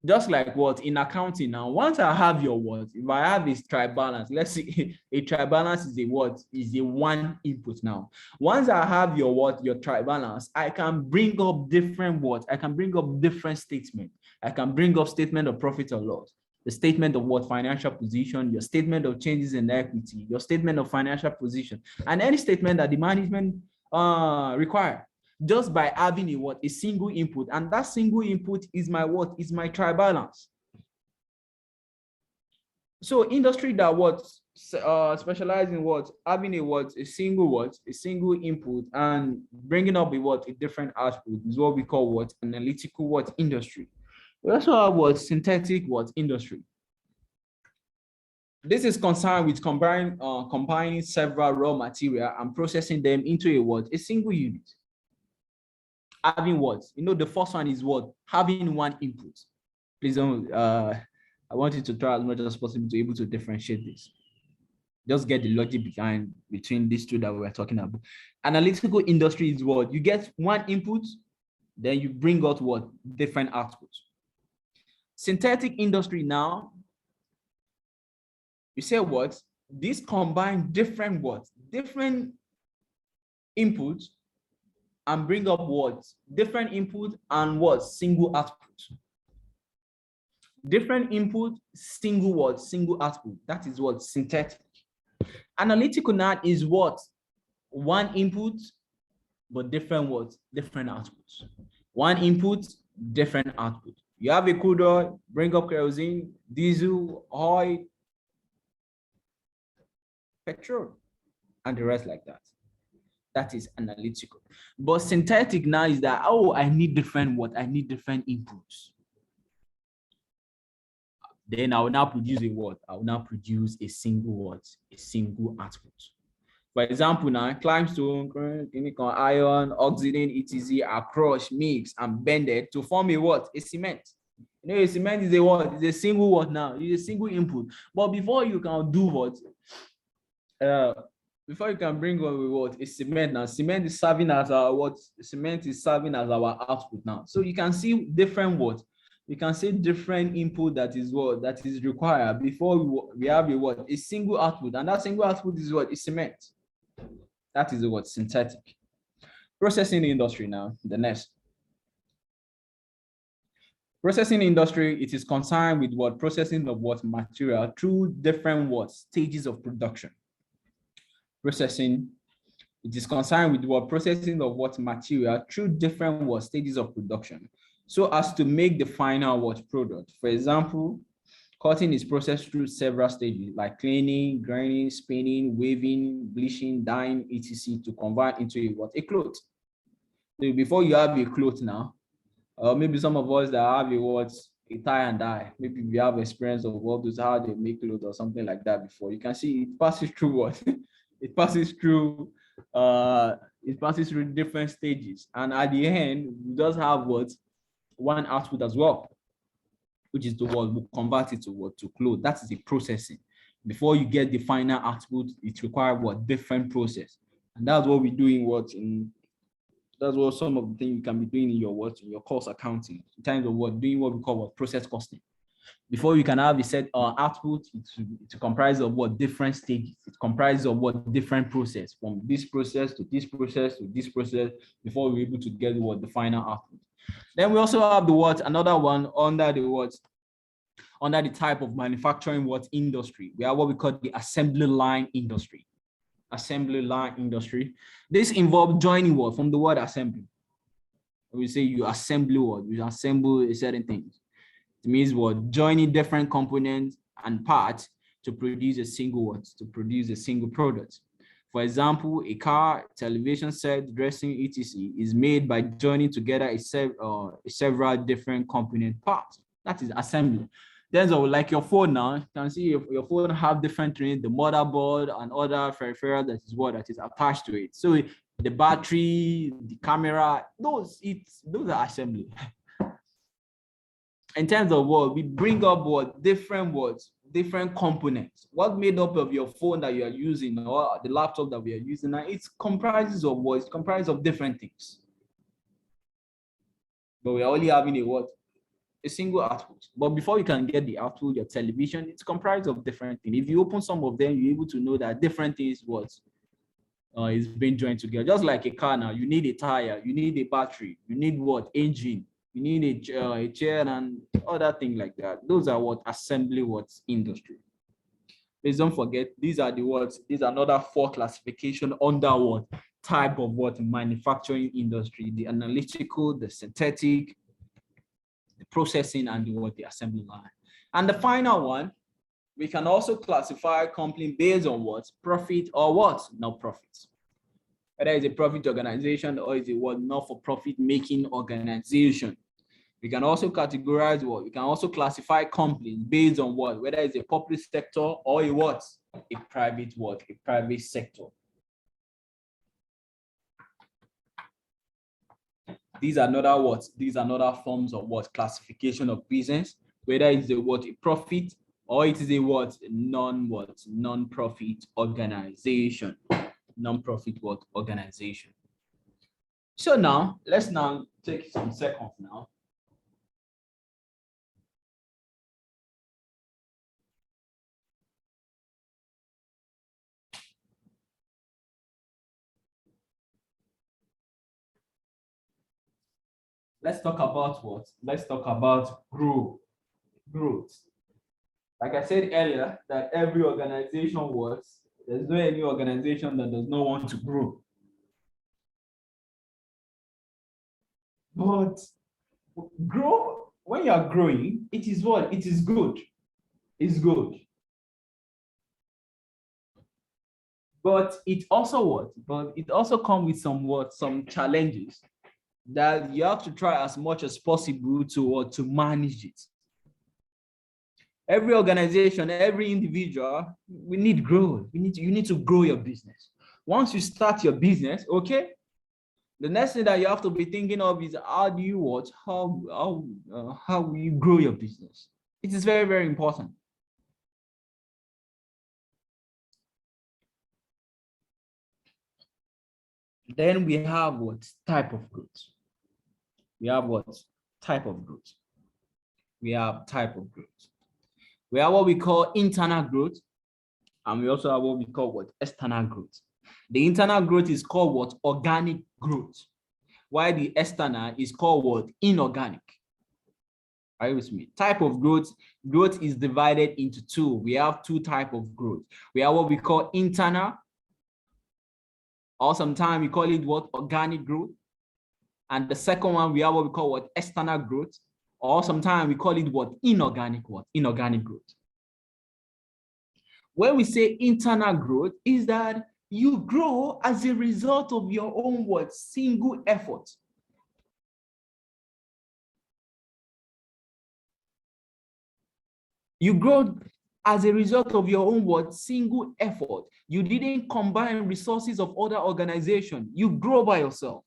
Just like what in accounting now, once I have your what, if I have this trial balance, let's see, a trial balance is a what? Is a one input now. Once I have your what, your trial balance, I can bring up different what? I can bring up different statements. I can bring up statement of profit or loss, the statement of what? Financial position, your statement of changes in equity, your statement of financial position, and any statement that the management require. Just by having a what? A single input, and that single input is my what? Is my trial balance. So industry that what specialize in what? Having a what? A single what? A single input and bringing up a what? A different output is what we call what? Analytical what? Industry. We also have what? Synthetic what? Industry. This is concerned with combining several raw material and processing them into a what? A single unit. Having what? You know, the first one is what? Having one input. Please don't, I want you to try as much as possible to be able to differentiate this. Just get the logic behind between these two that we're talking about. Analytical industry is what? You get one input, then you bring out what? Different outputs. Synthetic industry now, you say what? This combine different what? Different inputs and bring up what? Different input and what? Single output. Different input, single what? Single output. That is what? Synthetic. Analytical now is what? One input, but different what? Different outputs. One input, different output. You have a crude oil, bring up kerosene, diesel, oil, petrol, and the rest like that. That is analytical. But synthetic now is that, oh, I need different what? I need different inputs. Then I will now produce a what? I will now produce a single what? A single output. For example, now limestone, iron, oxygen, etc. are crushed, mixed, and bended to form a what? A cement. You know, a cement is a what? It's a single what now? It's a single input. But before you can do what? Before you can bring on what? A cement now. Cement is serving as our what? Cement is serving as our output now. So you can see different what? You can see different input that is what? That is required before we have a what? A single output. And that single output is what? Is cement. That is what? Synthetic. Processing industry now, the next. Processing industry, it is concerned with what? Processing of what? Material through different what? Stages of production. Processing, it is concerned with what? Processing of what? Material through different what? Stages of production, so as to make the final what? Product. For example, cotton is processed through several stages like cleaning, grinding, spinning, weaving, bleaching, dyeing, etc. to convert into a what? A cloth. So before you have a cloth now, maybe some of us that have a what? A tie and dye, maybe we have experience of what those, how they make clothes or something like that before. You can see it passes through what? It passes through different stages, and at the end we just have what? One output as well, which is the what? We convert it to what? To clothes. That is the processing. Before you get the final output, it requires what? Different process, and that's what we're doing. That's what some of the things you can be doing in your what? In your course accounting, in terms of what? Doing what we call what? Process costing. Before you can have a set output, it comprises of what? Different stages. It comprises of what? Different process, from this process to this process to this process, before we're able to get what? The final output. Then we also have the what? Another one under the what? Under the type of manufacturing what? Industry. We have what we call the assembly line industry. Assembly line industry. This involves joining what? From the word assembly. We say you assemble what? You assemble certain things. It means what? Joining different components and parts to produce a single what? To produce a single product. For example, a car, television set, dressing, etc. is made by joining together several different component parts. That is assembly. Then so like your phone now, you can see your phone have different things, the motherboard and other peripheral that is attached to it. So the battery, the camera, those are assembly. In terms of what we bring up, different components. What made up of your phone that you are using or the laptop that we are using now, it comprises of what? It's comprised of different things. But we're only having a single output. But before you can get the output, your television, it's comprised of different things. If you open some of them, you're able to know that different things is being joined together. Just like a car now, you need a tire, you need a battery, you need engine, you need a chair and other things like that. Those are assembly industry. Please don't forget, these are another 4 classification under type of manufacturing industry: the analytical, the synthetic, the processing, and the assembly line. And the final one, we can also classify company based on profit or not profit. Whether it's a profit organization or is a not-for-profit making organization. We can also categorize we can also classify companies based on whether it's a public sector or a private sector. These are another forms of classification of business, whether it's a profit or it is a non-profit organization. Non-profit organization. So now let's take some seconds now. Let's talk about Let's talk about growth. Like I said earlier, that every organization there's no any organization that does not want to grow. But when you are growing, it is It is good. It's good. But it also But it also comes with some challenges that you have to try as much as possible to manage it. Every organization, every individual, we need growth. You need to grow your business. Once you start your business, okay, the next thing that you have to be thinking of is how will you grow your business? It is very, very important. Then we have type of growth. We have type of growth. We have type of growth. We have what we call internal growth, and we also have what we call external growth. The internal growth is called organic growth, while the external is called inorganic. Are you with me? Type of growth is divided into 2. We have 2 types of growth. We have what we call internal, or sometimes we call it organic growth. And the second one, we have what we call external growth, or sometimes we call it inorganic growth. When we say internal growth, is that you grow as a result of your own single effort. You grow as a result of your own single effort. You didn't combine resources of other organizations. You grow by yourself.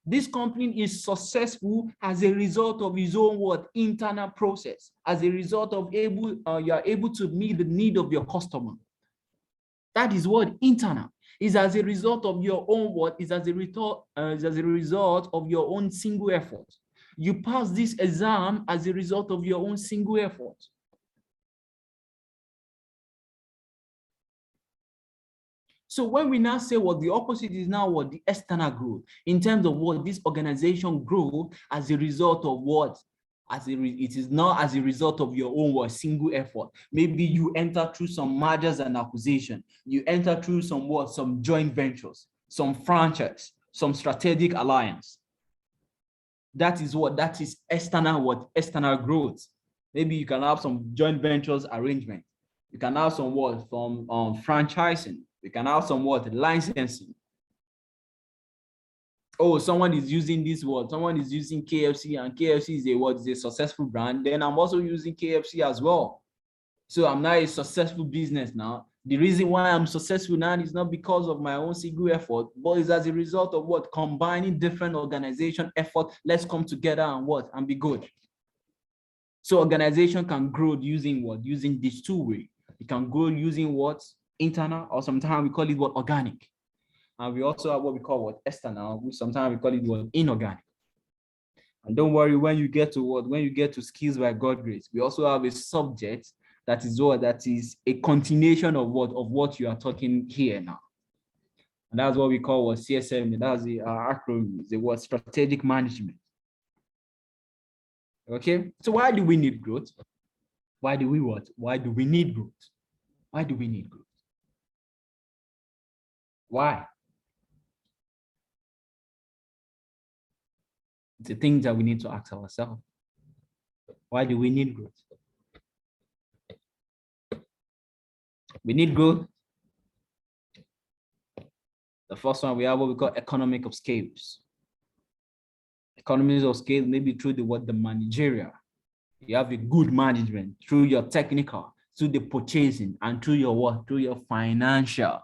This company is successful as a result of his own internal process, as a result of you are able to meet the need of your customer. That is internal is as a result of your own is as a result of your own single effort. You pass this exam as a result of your own single effort. So when we now say the opposite is now the external growth, in terms of this organization grow as a result of it is not as a result of your own single effort. Maybe you enter through some mergers and acquisition. You enter through some joint ventures, some franchise, some strategic alliance. That is external external growth. Maybe you can have some joint ventures arrangement. You can have some from franchising. You can have some licensing. oh, someone is using this word, someone is using KFC, and KFC is a what, is a successful brand, then I'm also using KFC as well. So I'm now a successful business now. The reason why I'm successful now is not because of my own single effort, but it's as a result of what? Combining different organization effort. Let's come together and what? And be good. So organization can grow using what? Using these two ways. It can grow using what? Internal, or sometimes we call it what? Organic. And we also have what we call what? External, which sometimes we call it what? Inorganic. And don't worry, when you get to what? When you get to skills by God grace, we also have a subject that is what? That is a continuation of what? Of what you are talking here now. And that's what we call what? CSM. That's the acronym, the word strategic management. Okay, so why do we need growth? Why do we what? Why do we need growth? Why do we need growth? Why? It's the things that we need to ask ourselves. Why do we need growth? We need growth. The first one, we have what we call economic of scales. Economies of scale, maybe through the what? The managerial. You have a good management through your technical, through the purchasing, and through your what? Through your financial.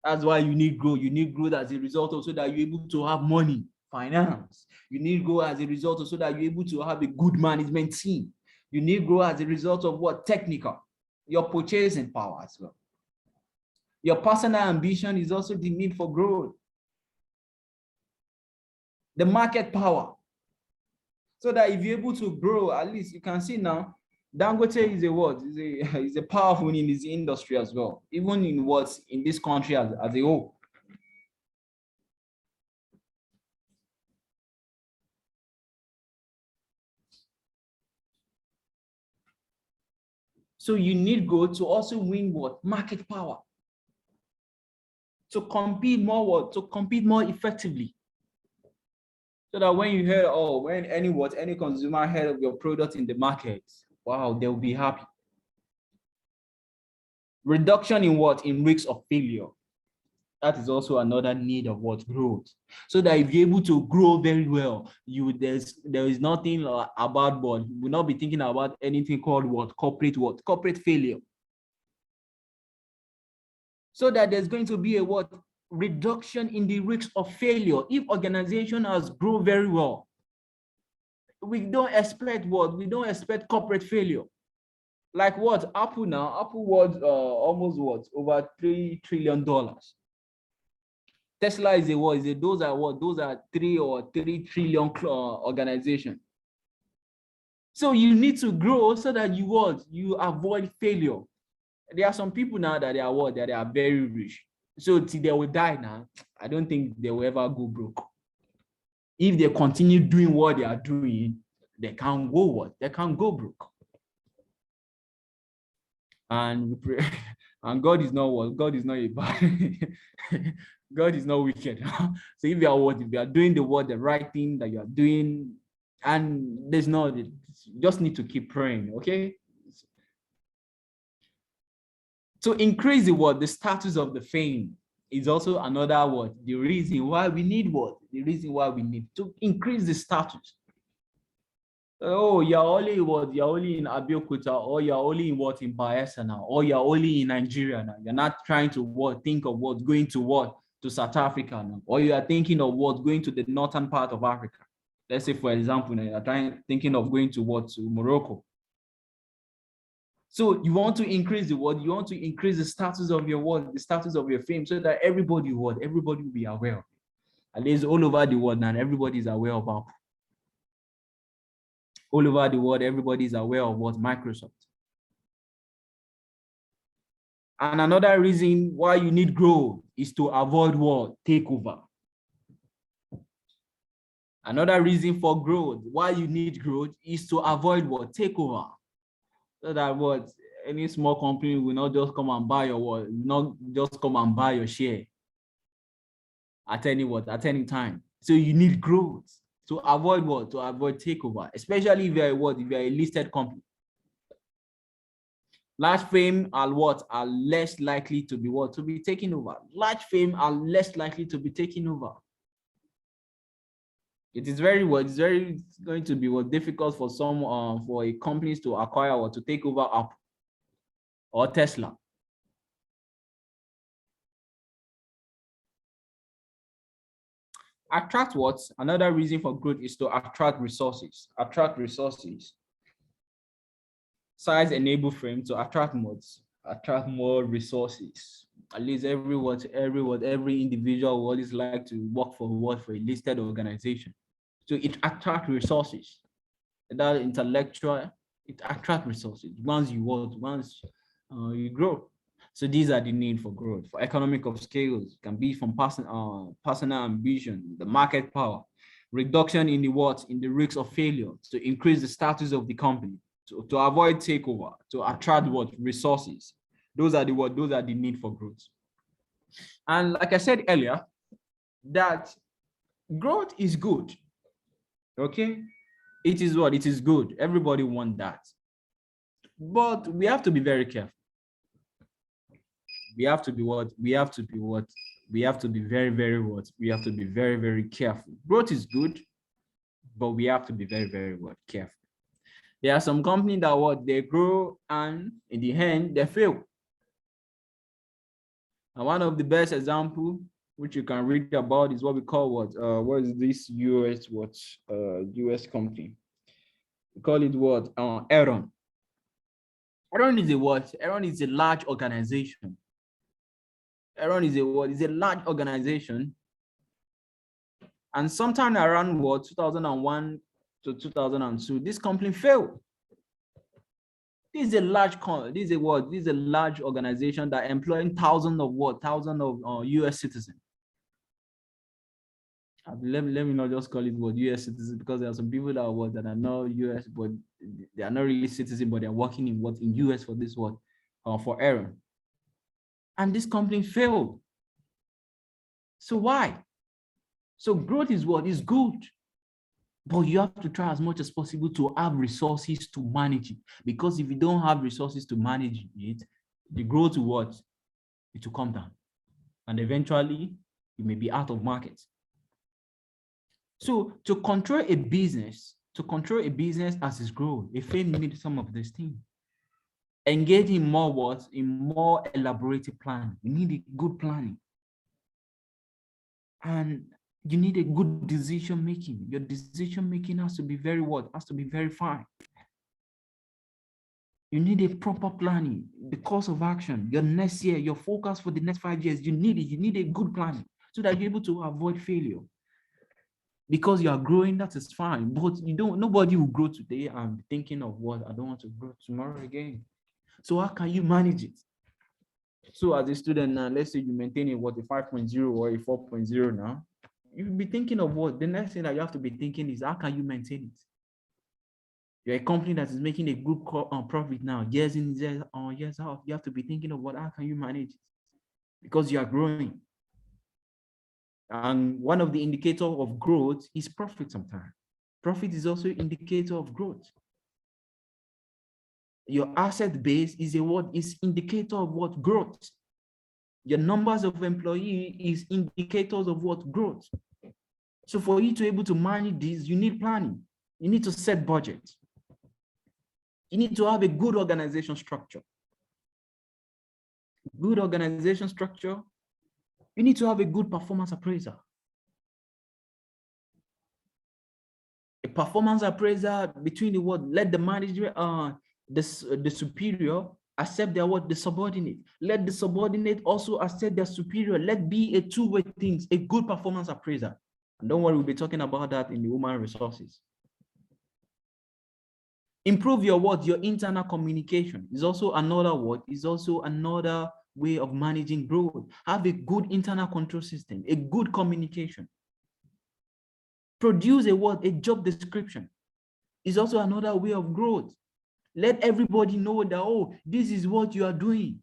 That's why you need growth. You need growth as a result of so that you're able to have money, finance. You need growth as a result of so that you're able to have a good management team. You need growth as a result of what? Technical. Your purchasing power as well. Your personal ambition is also the need for growth. The market power. So that if you're able to grow, at least you can see now, Dangote is a what? Is a powerful in this industry as well, even in what's in this country as a whole. So you need growth to also win what? Market power. To compete more what? To compete more effectively. So that when you hear, oh, when any consumer heard of your product in the market, wow, they'll be happy. Reduction in what? In risks of failure. That is also another need of what? Growth. So that if you're able to grow very well, there is nothing about, but you will not be thinking about anything called what? Corporate failure. So that there's going to be a what? Reduction in the risk of failure. If organization has grown very well, we don't expect what? We don't expect corporate failure. Like what? Apple now, Apple was almost what? Over $3 trillion. Tesla is a what? Those are what? Those are 3 trillion organization. So you need to grow so that you what? You avoid failure. There are some people now that they are what? That they are very rich. So till they will die now, I don't think they will ever go broke. If they continue doing what they are doing, they can't go what? They can't go broke. And we pray, and God is not what? God is not a bad. God is not wicked. So if you are what? If you are doing the right thing that you are doing, and there's no, you just need to keep praying, okay? To increase the what? The status of the fame is also another what? The reason why we need what? The reason why we need to increase the status. Oh, you're only what? You're only in Abeokuta, or you're only in what? In Bayelsa now, or you're only in Nigeria now. You're not trying to what? Think of what? Going to what? To South Africa now, or you are thinking of what? Going to the northern part of Africa. Let's say, for example, now you're thinking of going to what? To Morocco. So you want to increase the what? You want to increase the status of your what? The status of your fame, so that everybody what? Everybody will be aware of it. At least all over the world now, everybody is aware of Apple. All over the world, everybody is aware of what? Microsoft. And another reason why you need growth is to avoid what? Takeover. Another reason for growth, why you need growth, is to avoid what? Takeover. So that what? Any small company will not just come and buy your what? Not just come and buy your share at any what? At any time. So you need growth to avoid what? To avoid takeover, especially if you're a what? If you're a listed company. Large firms are what? Are less likely to be what? To be taken over. Large firms are less likely to be taken over. It is very what it's very going to be what difficult for some for a companies to acquire or to take over Apple or Tesla. Attract what? Another reason for growth is to attract resources. Attract resources. Size enable frame to attract mods. Attract more resources. At least every individual will always like to work for a listed organization. So it attracts resources. That intellectual, it attracts resources. Once you grow. So these are the need for growth. For economic of scales, can be from personal ambition, the market power, reduction in the what, in the risks of failure, to increase the status of the company, to avoid takeover, to attract what, resources. Those are the need for growth. And like I said earlier, that growth is good. Okay, it is what, it is good. Everybody wants that, but we have to be very careful. We have to be very, very what? We have to be very, very careful. Growth is good, but we have to be very, very what? Careful. There are some companies that what, they grow and in the end they fail. And one of the best example which you can read about is what we call what is this US company? We call it what? Aaron. Aaron is a what? Aaron is a large organization. Aaron is a what? Is a large organization. And sometime around what, 2001 to 2002, this company failed. This is a large organization that employing thousands of US citizens. Let me not just call it what US citizens, because there are some people that are not US, but they are not really citizens, but they're working in US for this for Aaron. And this company failed. So why? So growth is what is good, but you have to try as much as possible to have resources to manage it. Because if you don't have resources to manage it, the growth will what? It will come down, and eventually you may be out of market. So to control a business as its growth, a firm needs some of these things. Engage in more elaborate planning. You need a good planning. And you need a good decision making. Your decision making has to be very fine. You need a proper planning, the course of action, your next year, your focus for the next 5 years. You need a good planning so that you're able to avoid failure. Because you are growing, that is fine. But nobody will grow today and be thinking of I don't want to grow tomorrow again. So how can you manage it? So as a student now, let's say you maintain a 5.0 or a 4.0 now, you'll be thinking of the next thing that you have to be thinking is, how can you maintain it? You're a company that is making a good profit now, years in, years out. You have to be thinking of how can you manage it? Because you are growing. And one of the indicators of growth is profit sometimes. Profit is also an indicator of growth. Your asset base is is indicator of growth. Your numbers of employees is indicators of growth. So for you to be able to manage this, you need planning. You need to set budget. You need to have a good organization structure. Good organization structure. You need to have a good performance appraiser. A performance appraiser between let the manager, the superior accept the subordinate. Let the subordinate also accept their superior. Let be a two-way thing, a good performance appraiser. And don't worry, we'll be talking about that in the human resources. Improve your internal communication is also another another way of managing growth. Have a good internal control system, a good communication. Produce a job description is also another way of growth. Let everybody know that, this is what you are doing.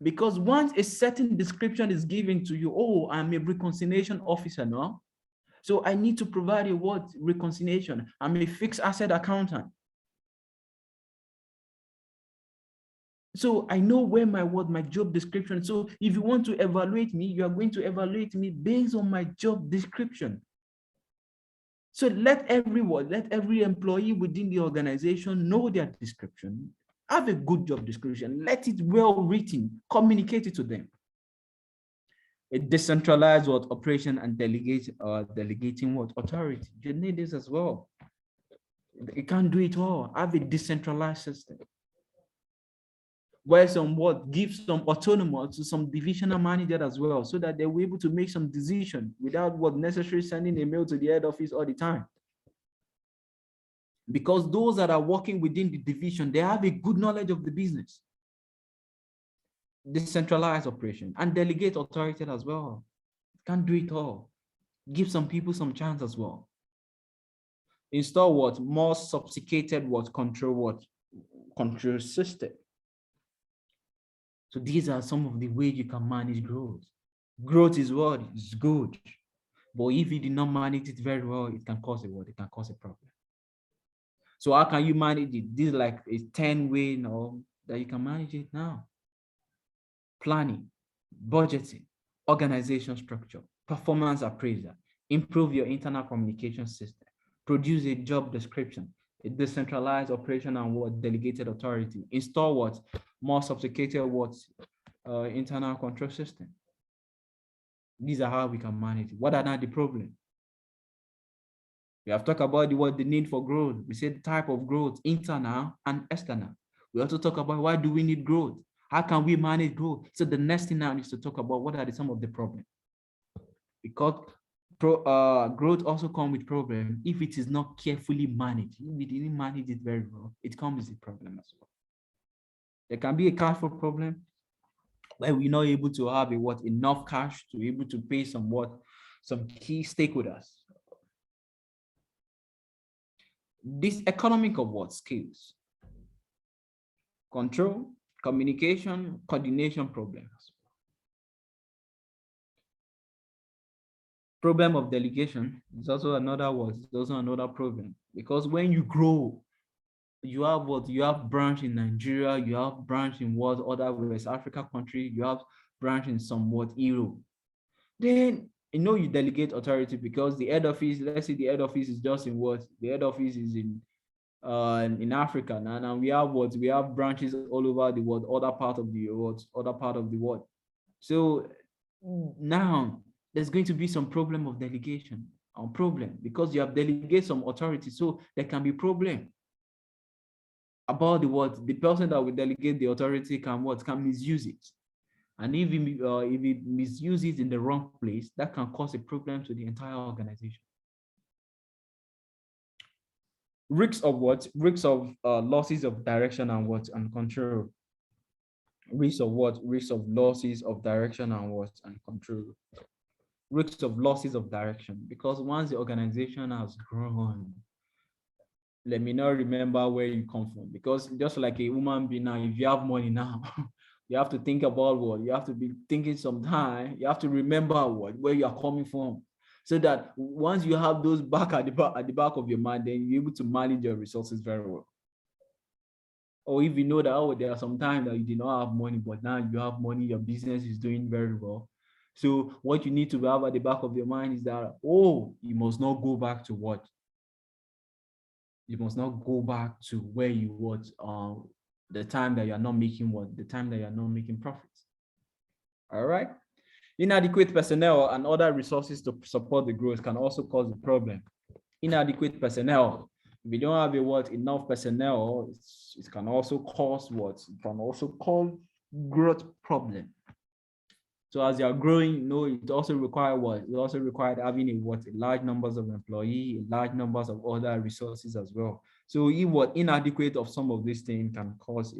Because once a certain description is given to you, I'm a reconciliation officer now, so I need to provide a reconciliation. I'm a fixed asset accountant. So I know where my job description. So if you want to evaluate me, you are going to evaluate me based on my job description. So let every employee within the organization know their description, have a good job description, let it well written, communicate it to them. A decentralized what operation and delegating what authority. You need this as well. You can't do it all. Have a decentralized system where give some autonomy to some divisional manager as well, so that they will be able to make some decision without necessarily sending a mail to the head office all the time. Because those that are working within the division, they have a good knowledge of the business. Decentralized operation and delegate authority as well. Can't do it all. Give some people some chance as well. Install more sophisticated control system. So these are some of the ways you can manage growth. Growth is is good, but if you did not manage it very well, it can cause it can cause a problem. So how can you manage it? This is like a 10-way that you can manage it now. Planning, budgeting, organization structure, performance appraisal, improve your internal communication system, produce a job description, a decentralized operation and delegated authority, install more sophisticated internal control system. These are how we can manage it. What are not the problem? We have talked about the need for growth. We said the type of growth, internal and external. We also talk about why do we need growth? How can we manage growth? So the next thing now is to talk about what are some of the problems. Because growth also comes with problem if it is not carefully managed. If we didn't manage it very well, it comes with a problem as well. There can be a cash flow problem where we're not able to have enough cash to be able to pay some key stakeholders. This economic of skills, control, communication, coordination problems. Problem of delegation is also another problem, because when you grow, you have branch in Nigeria, you have branch in other West Africa country, you have branch in Europe. Then you delegate authority because the head office, let's say the head office is just in the head office is in Africa now. And we have branches all over the world, other part of the world. So now there's going to be some problem of delegation because you have delegated some authority, so there can be problem about the person that will delegate the authority can misuse it. And if he misuses in the wrong place, that can cause a problem to the entire organization. Risks of losses of direction and control. Risks of losses of direction and control. Risks of losses of direction, because once the organization has grown, let me not remember where you come from, because just like a human being now, if you have money now, you have to think about you have to be thinking sometime, you have to remember where you are coming from, so that once you have those back at the back of your mind, then you're able to manage your resources very well. Or if you know that there are some times that you did not have money, but now you have money, your business is doing very well. So what you need to have at the back of your mind is that, you must not go back to what? You must not go back to where you were the time that you're not making the time that you're not making profits. All right. Inadequate personnel and other resources to support the growth can also cause a problem. Inadequate personnel. If you don't have enough personnel, it can also cause It can also cause growth problem. So as you're growing, it also requires It also requires having a large numbers of employees, large numbers of other resources as well. So if inadequate of some of these things can cause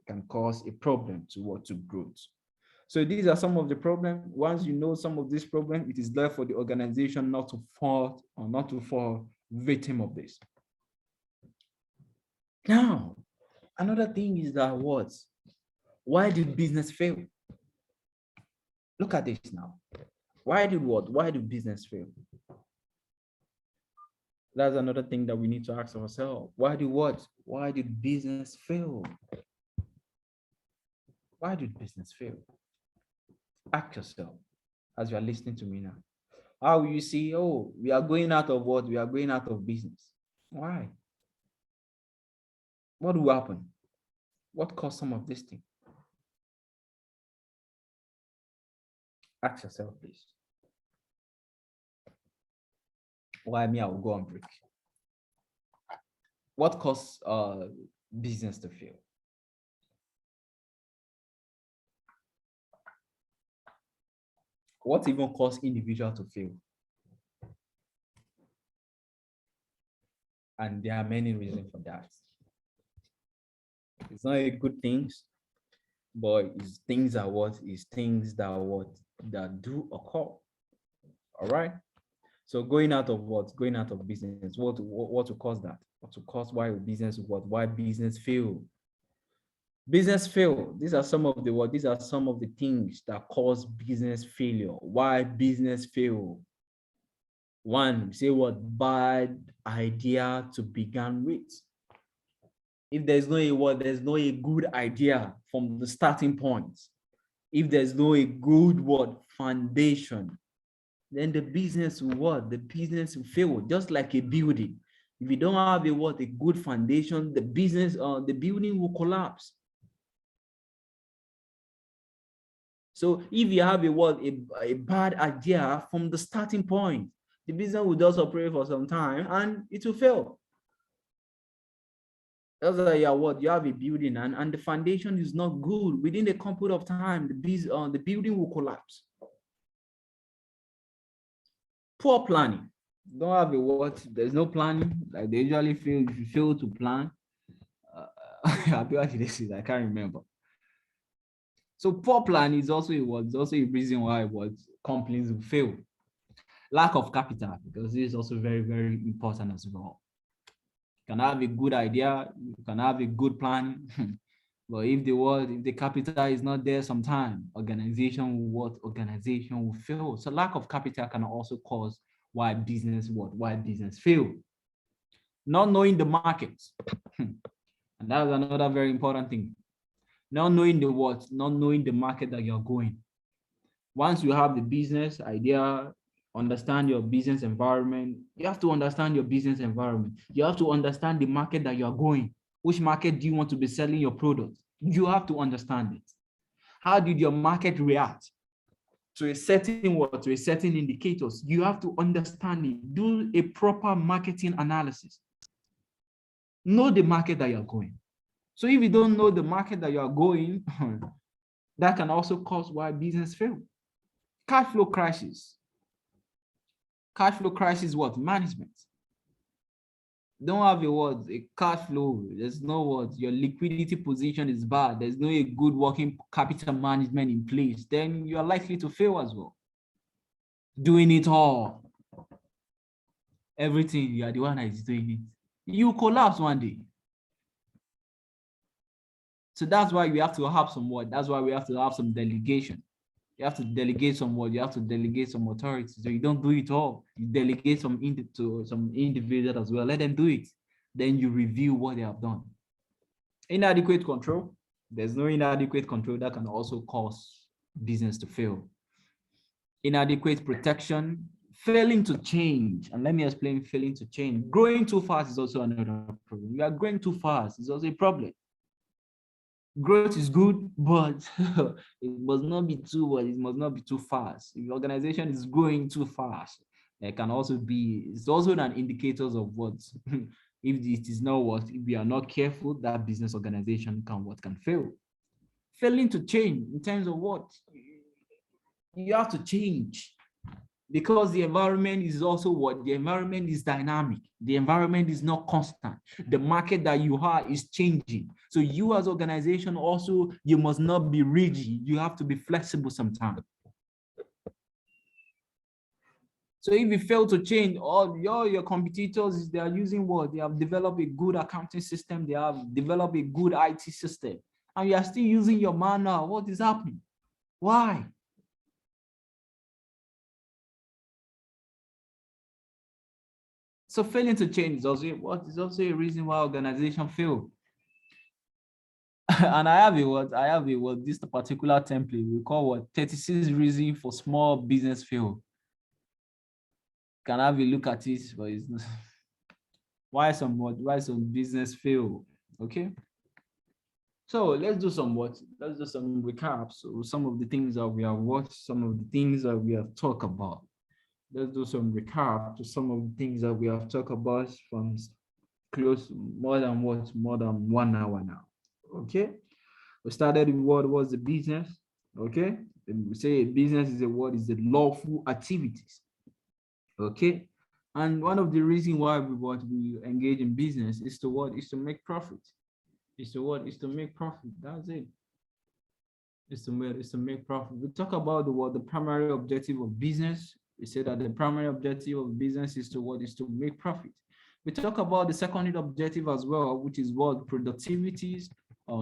can cause a problem to growth. So these are some of the problems. Once you know some of these problems, it is left for the organization not to fall victim of this. Now, another thing is that why did business fail? Look at this now. Why did business fail? That's another thing that we need to ask ourselves. Why did business fail? Why did business fail? Ask yourself as you are listening to me now. How will you see, oh, we are going out of what? We are going out of business. Why? What will happen? What caused some of this thing? Ask yourself, please. Why me? I will go on break. What caused business to fail? What even caused individual to fail? And there are many reasons for that. It's not a good thing, but it's things that that do occur. All right. So going out of what? Going out of business. What will cause that? What will cause why business what? Why business fail? Business fail. These are some of the things that cause business failure. Why business fail? One, say what? Bad idea to begin with. If there's no a good idea from the starting point, if there's no a good foundation, then the business will what? The business will fail, just like a building. If you don't have a good foundation, the building will collapse. So if you have a bad idea from the starting point, the business will just operate for some time and it will fail. That's like you have a building and the foundation is not good. Within a couple of time, the building will collapse. Poor planning. Don't have there's no planning. Like they usually fail if you fail to plan. I can't remember. So poor plan is also a reason why companies will fail. Lack of capital, because this is also very, very important as well. You can have a good idea, you can have a good plan, but if the capital is not there, sometime organization will fail. So lack of capital can also cause why business fail. Not knowing the market, and that's another very important thing. Not knowing the market that you're going. Once you have the business idea, understand your business environment. You have to understand your business environment. You have to understand the market that you're going. Which market do you want to be selling your product? You have to understand it. How did your market react to a certain indicators? You have to understand it. Do a proper marketing analysis. Know the market that you're going. So if you don't know the market that you're going, that can also cause why business fail. Cash flow crisis. Cash flow crisis, management. Don't have a cash flow. There's no your liquidity position is bad. There's no a good working capital management in place. Then you are likely to fail as well. Doing it all. Everything, you are the one that is doing it. You collapse one day. So that's why we have to have some That's why we have to have some delegation. You have to delegate some You have to delegate some authority. So you don't do it all. You delegate to some individuals as well. Let them do it. Then you review what they have done. Inadequate control. There's no inadequate control that can also cause business to fail. Inadequate protection. Failing to change. And let me explain failing to change. Growing too fast is also another problem. You are growing too fast. It's also a problem. Growth is good, but it must not be too fast. If the organization is growing too fast, it's also an indicator of what if it is not if we are not careful, that business organization can fail. Failing to change in terms of you have to change. Because the environment is also the environment is dynamic. The environment is not constant. The market that you are is changing. So you as organization also, you must not be rigid. You have to be flexible sometimes. So if you fail to change, all your competitors, they are using They have developed a good accounting system. They have developed a good IT system. And you are still using your manual. What is happening? Why? So failing to change is also a reason why organization fail. And I have this particular template we call 36 reasons for small business fail. Can have a look at it, but it's not. Why some business fail? Okay. So let's do some let's do some recaps. So some of the things that we have watched, some of the things that we have talked about. Let's do some recap to some of the things that we have talked about from close more than 1 hour now. Okay. We started with what was the business. Okay. And we say business is is the lawful activities. Okay. And one of the reasons why we engage in business is to make profit. Is to make profit. That's it. Is to make profit. We talk about the primary objective of business. We say that the primary objective of business is to make profit. We talk about the secondary objective as well, which is productivities,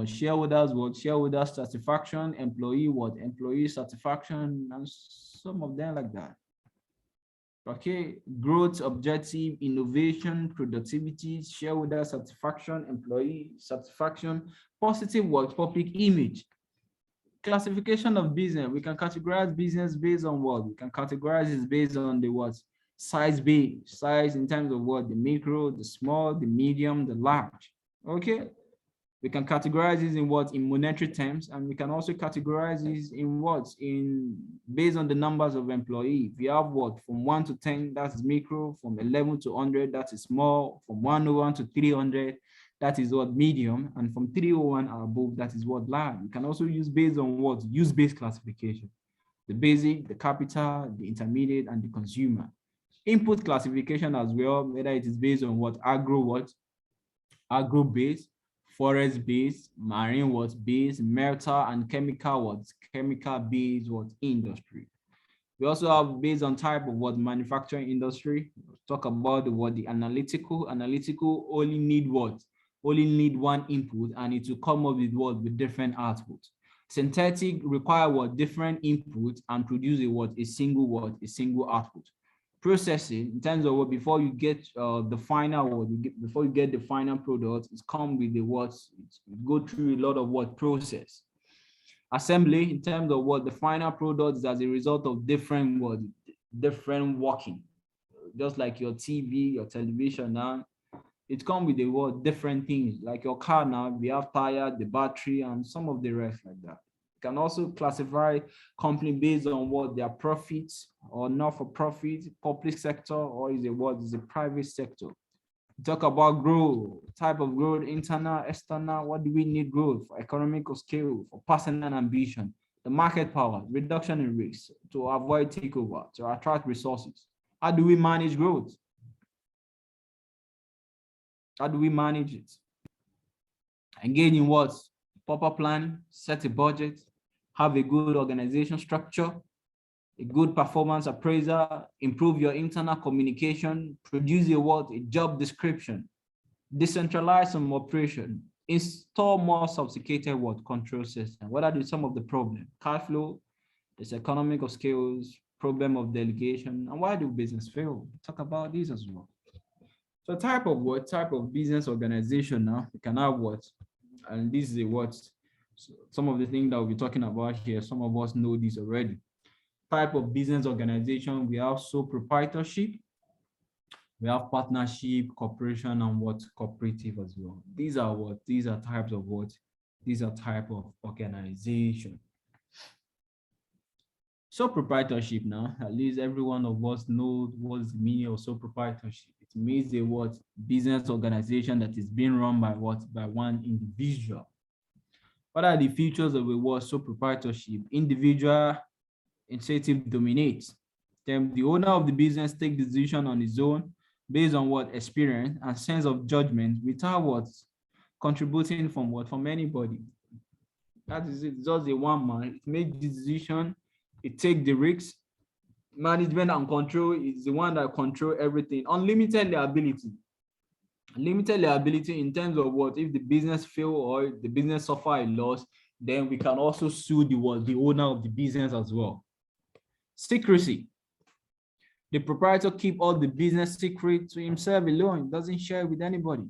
shareholders satisfaction, employee satisfaction, and some of them like that. Okay, growth objective, innovation, productivity, shareholder satisfaction, employee satisfaction, positive public image. Classification of business, we can categorize business based on what? We can categorize it based on the size in terms of the micro, the small, the medium, the large. Okay. We can categorize this in monetary terms, and we can also categorize this in based on the numbers of employees. We have from 1 to 10, that's micro, from 11 to 100, that is small, from 101 to 300, that is medium, and from 301 and above, that is large. We can also use based on use-based classification, the basic, the capital, the intermediate, and the consumer. Input classification as well, whether it is based on agro-based, forest-based, marine based, metal and chemical chemical-based industry. We also have based on type of manufacturing industry. Talk about the analytical. Analytical only need one input, and it will come up with different outputs. Synthetic require different inputs and produce a single output. Processing, in terms of before you get the final before you get the final product, it's come with it go through a lot of process. Assembly, in terms of the final product is as a result of different working, just like your TV, your television now. It comes with different things, like your car now, we have tire, the battery, and some of the rest like that. Can also classify company based on their profits or not for profit, public sector, or is a private sector. We talk about growth, type of growth, internal, external. What do we need growth for? Economical scale, for personal ambition, the market power, reduction in risk, to avoid takeover, to attract resources. How do we manage growth? How do we manage it? Engage in proper planning, set a budget, have a good organization structure, a good performance appraiser, improve your internal communication, produce a job description, decentralize some operation, install more sophisticated control system. What are some of the problems? Cash flow, there's economic of skills, problem of delegation, and why do business fail? Talk about this as well. So type of business organization now, we can have and this is some of the things that we'll be talking about here. Some of us know this already. Type of business organization, we have sole proprietorship, we have partnership, corporation, and cooperative as well. These are types of these are type of organization. Sole proprietorship now, at least every one of us knows what's the meaning of sole proprietorship. It means a business organization that is being run by one individual. What are the features of a sole proprietorship? Individual initiative dominates. Then the owner of the business takes decision on his own based on experience and sense of judgment without contributing from anybody. That is it. It's just a one man. It makes the decision. It takes the risks. Management and control is the one that control everything. Unlimited liability. Limited liability in terms of if the business fail or the business suffer a loss, then we can also sue the owner of the business as well. Secrecy. The proprietor keep all the business secret to himself alone, doesn't share with anybody.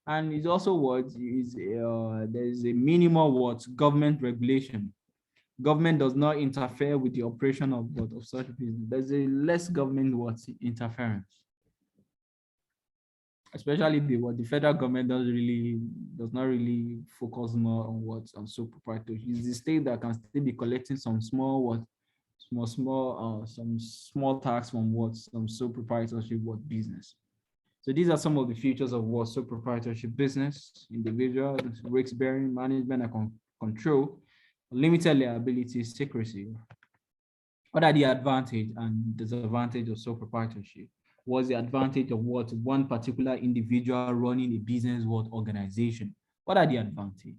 And it's also there is a minimal government regulation. Government does not interfere with the operation of what of such business. There's a less government what interference. Especially the federal government does not really focus more on what on sole proprietorship. It's the state that can still be collecting some some small tax from what some sole proprietorship what business. So these are some of the features of what sole proprietorship business: individual, risk bearing, management and control, limited liability, secrecy. What are the advantage and disadvantage of sole proprietorship? What's the advantage of what one particular individual running a business what organization? What are the advantage?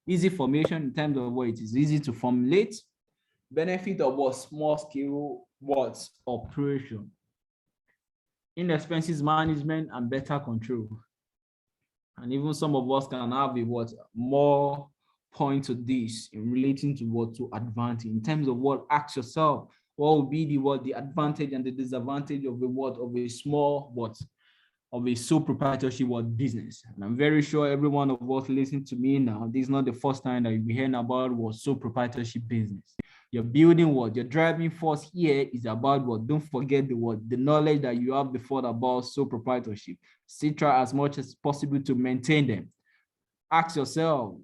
Easy formation in terms of what it is easy to formulate. Benefit of what small scale what operation. Inexpensive management and better control. And even some of us can have a what more point to this in relating to what to advantage in terms of what ask yourself what would be the advantage and the disadvantage of the what of a small what of a sole proprietorship what business. And I'm very sure every one of us listening to me now, this is not the first time that you'll be hearing about what sole proprietorship business. You're building what your driving force here is about what don't forget the knowledge that you have before about sole proprietorship. Still try as much as possible to maintain them. Ask yourself,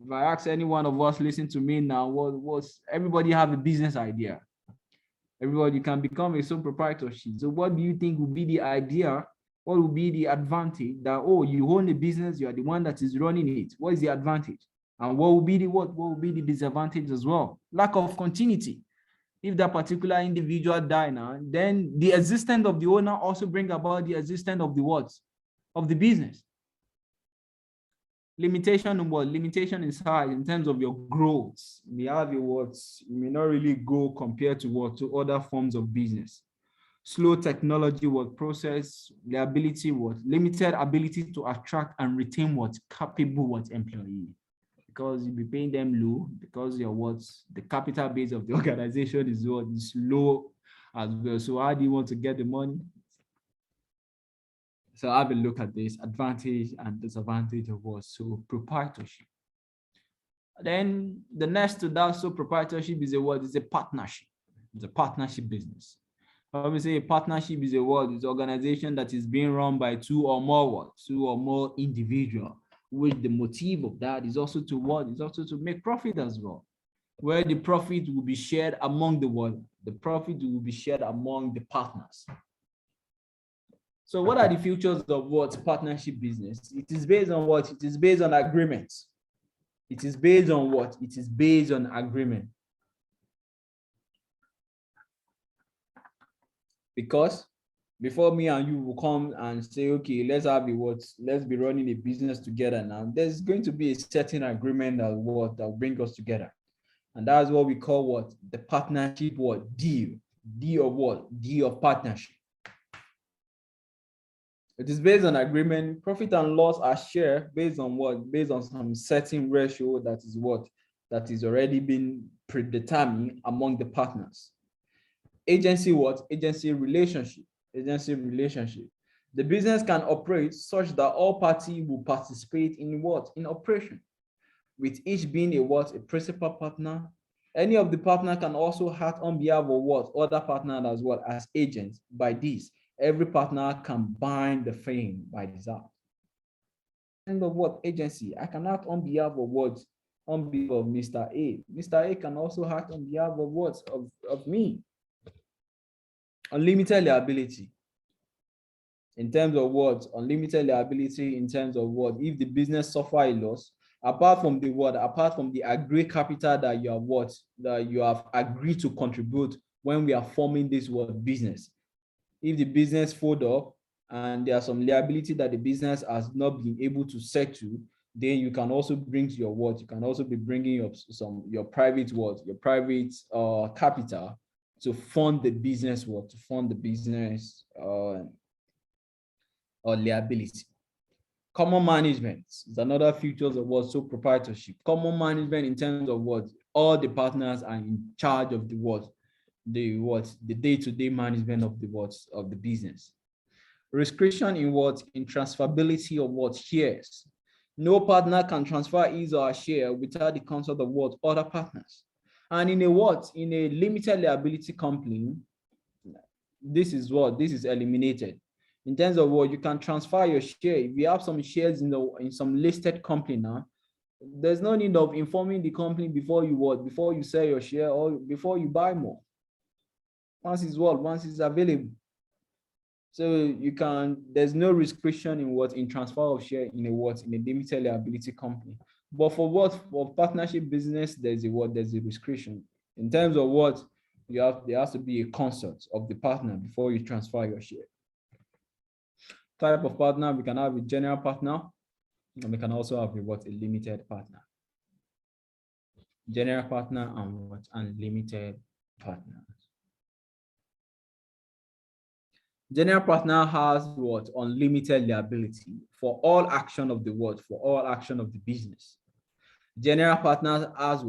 if I ask any one of us listening to me now, what everybody have a business idea. Everybody can become a sole proprietorship. So what do you think would be the idea? What would be the advantage that, oh, you own a business, you are the one that is running it. What is the advantage? And what will be the what will be the disadvantage as well? Lack of continuity. If that particular individual die now, then the existence of the owner also bring about the existence of the what? Of the business. Limitation on what? Limitation in size in terms of your growth. You have your what? You may not really go compared to what to other forms of business. Slow technology what process, liability what limited ability to attract and retain what capable what employee, because you'll be paying them low because your what the capital base of the organization is what is low as well. So how do you want to get the money? So have a look at this advantage and disadvantage of what sole proprietorship. Then the next to that sole proprietorship is a what is a partnership. It's a partnership business. Obviously, a partnership is a word, it's an organization that is being run by two or more individuals, which the motive of that is also to what? Is also to make profit as well, where the profit will be shared among the world. The profit will be shared among the partners. So what are the features of what partnership business? It is based on what? It is based on agreements. It is based on what? It is based on agreement. Because before me and you will come and say, okay, let's have a what? Let's be running a business together now. There's going to be a certain agreement that what that will bring us together. And that's what we call what? The partnership what? Deal. Deal of what? Deal of partnership. It is based on agreement. Profit and loss are shared based on what? Based on some certain ratio that is what? That is already been predetermined among the partners. Agency what? Agency relationship. Agency relationship. The business can operate such that all parties will participate in what? In operation. With each being a what? A principal partner. Any of the partner can also act on behalf of what? Other partner as well as agents. By this, every partner can bind the firm by desire. And of what? Agency. I can act on behalf of what? On behalf of Mr. A. Mr. A can also act on behalf of what? Of me. Unlimited liability. In terms of what? Unlimited liability in terms of what? If the business suffer a loss, apart from the what? Apart from the agreed capital that you have what? That you have agreed to contribute when we are forming this what? Business. If the business fold up and there are some liability that the business has not been able to settle, then you can also bring to your what? You can also be bringing up your private what? Your private capital to fund the business what? To fund the business or liability. Common management is another features of what? So proprietorship. Common management in terms of what? All the partners are in charge of the what? The day-to-day management of the what? Of the business. Restriction in what? In transferability of what? Shares. No partner can transfer his or her share without the consent of what? Other partners. And in a limited liability company, this is eliminated. In terms of what you can transfer your share. If you have some shares in some listed company now, there's no need of informing the company before you sell your share or before you buy more. Once it's available. So there's no restriction in transfer of share in a limited liability company. But for partnership business, there's a restriction. In terms of there has to be a consent of the partner before you transfer your share. Type of partner, we can have a general partner, and we can also have a limited partner. General partner and limited partner. General partner has unlimited liability for all action of the business. General partner has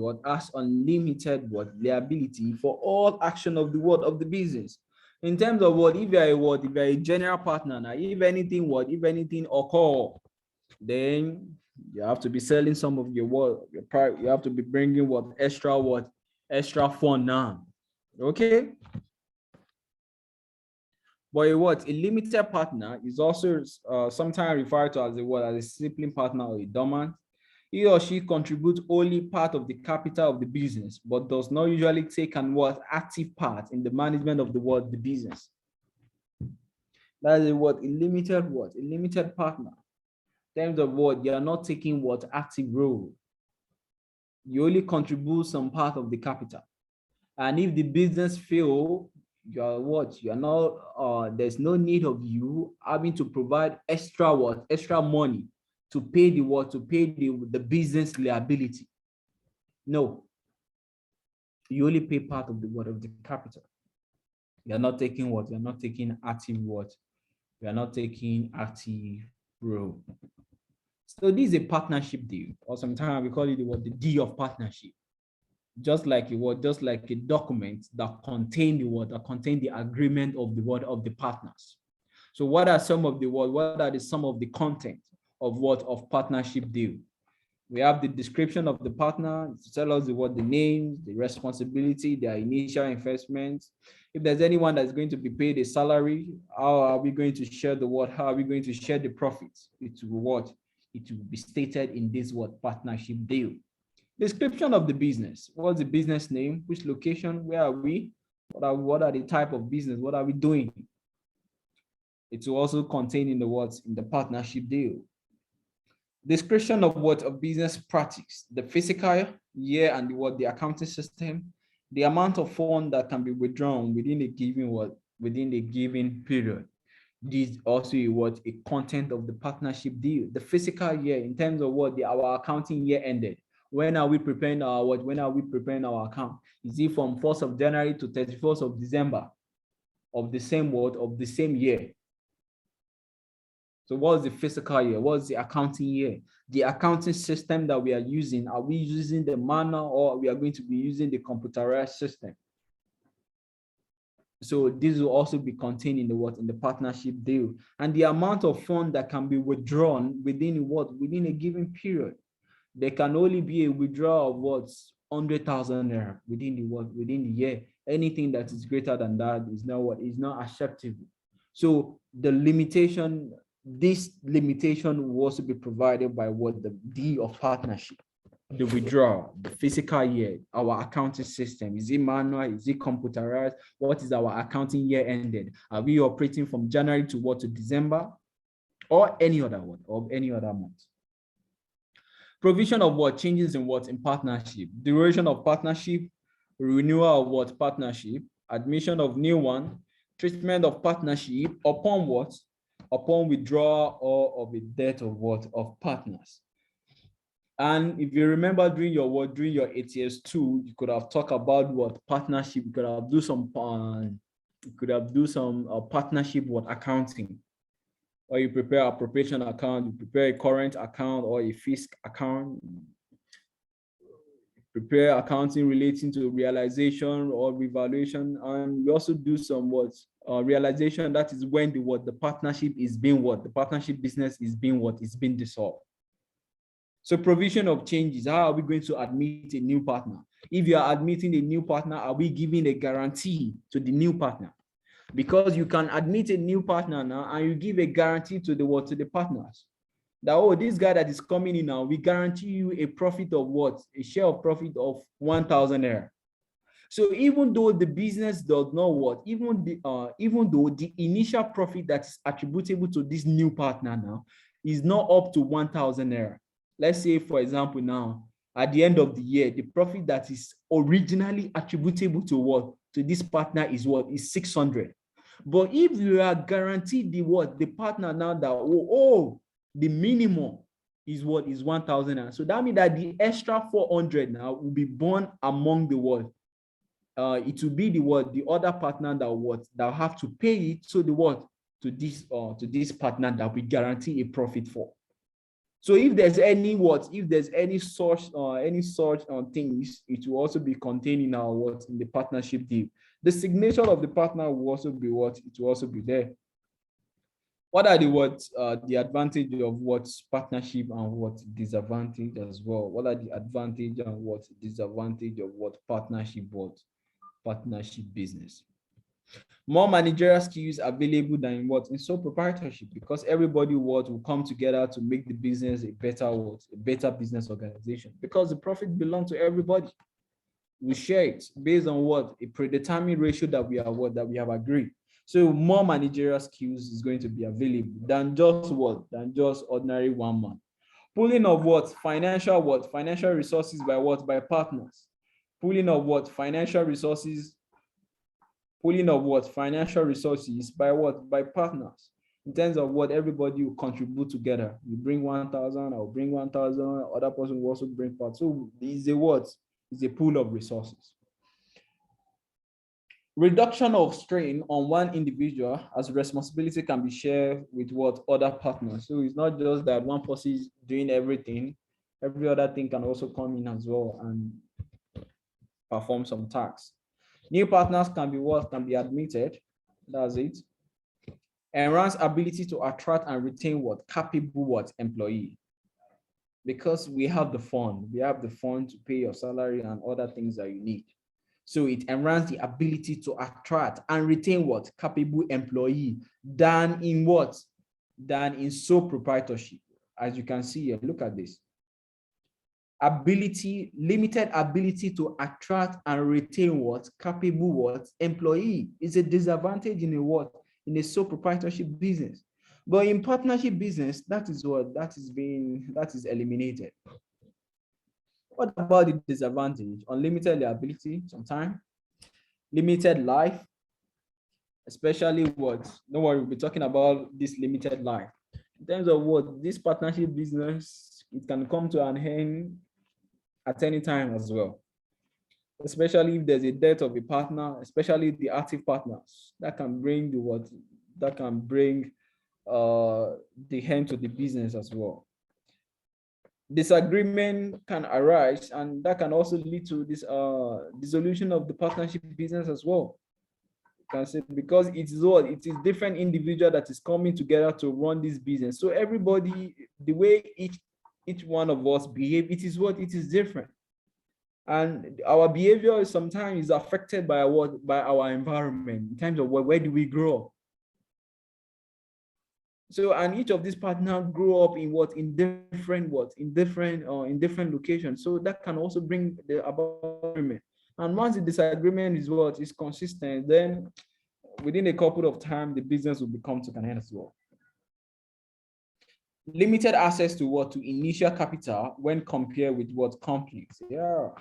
unlimited liability for all action of the business. In terms of if you're a general partner, now if anything occur, then you have to be selling some of your you have to be bringing extra fund now. Okay. But a limited partner is also sometimes referred to as a sibling partner or a dormant. He or she contributes only part of the capital of the business, but does not usually take an active part in the management of the business. That is a limited partner. In terms of you are not taking active role. You only contribute some part of the capital. And if the business fails, you're not there's no need of you having to provide extra money to pay the business liability. No, you only pay part of the capital. You're not taking active you're not taking active role. So this is a partnership deal, or sometimes we call it the deal of partnership. Just like a document that contain the agreement of the partners. So what are some of the content of partnership deal? We have the description of the partner to tell us the names, the responsibility, their initial investments. If there's anyone that's going to be paid a salary, how are we going to share how are we going to share the profits? It will be stated in this partnership deal. Description of the business. What's the business name? Which location? Where are we? What are the type of business? What are we doing? It will also contain in the partnership deal. Description of a business practice, the fiscal year and the accounting system, the amount of fund that can be withdrawn within a given period. This also a content of the partnership deal. The fiscal year in terms of our accounting year ended. When are we preparing our account? Is it from 1st of January to 31st of December of the same year? So what's the fiscal year? What's the accounting year? The accounting system that we are using, are we using the manual or we are going to be using the computerized system? So this will also be contained in the partnership deal. And the amount of fund that can be withdrawn within a given period. There can only be a withdrawal of 100,000 naira within the year. Anything that is greater than that is not acceptable. So this limitation will also be provided by the deal of partnership. The withdrawal, the fiscal year, our accounting system, is it manual, is it computerized? What is our accounting year ended? Are we operating from January to December or any other month? Provision of changes in partnership, duration of partnership, renewal of partnership, admission of new one, treatment of partnership upon withdrawal or of a death of partners. And if you remember during your ATSWA, you could have talked about partnership. You could have do some partnership accounting. Or you prepare a appropriation account, you prepare a current account or a fiscal account, prepare accounting relating to realization or revaluation, and we also do some realization. That is when the partnership is being the partnership business is being dissolved. So provision of changes, how are we going to admit a new partner? If you are admitting a new partner, are we giving a guarantee to the new partner? Because you can admit a new partner now and you give a guarantee to the what? To the partners. That, oh, this guy that is coming in now, we guarantee you a profit of what? A share of profit of 1,000 naira. So even though the business does not what, even though the initial profit that is attributable to this new partner now is not up to 1,000 naira. Let's say, for example, now at the end of the year, the profit that is originally attributable to what? To this partner is what? Is 600. But if you are guaranteed the what? The partner now that, the minimum is what? Is 1,000. So that means that the extra 400 now will be borne among the what? It will be the what? The other partner that what? That have to pay it. So the what? To this partner that we guarantee a profit for. So if there's any what? If there's any such things, it will also be contained in our what? In the partnership deal. The signature of the partner will also be what? It will also be there. What are the what? The advantage of what partnership and what disadvantage as well? What are the advantage and what disadvantage of what partnership business? More managerial skills available than in what? In sole proprietorship, because everybody will come together to make the business a better business organization, because the profit belongs to everybody. We share it based on what? A predetermined ratio that we have agreed. So more managerial skills is going to be available than just what? Than just ordinary one man. Pooling of what? Financial resources by what? By partners. Pooling of what? Financial resources by what? By partners. In terms of what everybody will contribute together. You bring 1,000, I'll bring 1,000, other person will also bring part. So it's a what? It's a pool of resources. Reduction of strain on one individual, as responsibility can be shared with what? Other partners. So it's not just that one person is doing everything. Every other thing can also come in as well and perform some tasks. New partners can be what? Can be admitted. That's it. Enhance ability to attract and retain what? Capable what? Employee. Because we have the fund. We have the fund to pay your salary and other things that you need. So it enhances the ability to attract and retain what? Capable employee than in what? Than in sole proprietorship. As you can see here, look at this. Limited ability to attract and retain what? Capable what? Employee is a disadvantage in a what? In a sole proprietorship business. But in partnership business, that is eliminated. What about the disadvantage? Unlimited liability, sometimes. Limited life, especially what? Don't worry, we'll be talking about this limited life. In terms of what? This partnership business, it can come to an end at any time as well. Especially if there's a death of a partner, especially the active partners, that can bring the what? That can bring the end to the business as well. Disagreement can arise, and that can also lead to this dissolution of the partnership business as well. You can say, because it is different individual that is coming together to run this business. So everybody, the way each one of us behave, it is different. And our behavior sometimes is affected by our environment, in terms of where do we grow up. So, and each of these partners grow up in different locations. So that can also bring about agreement. And once the disagreement is consistent, then within a couple of time, the business will become to an end as well. Limited access to to initial capital when compared with companies. Yeah.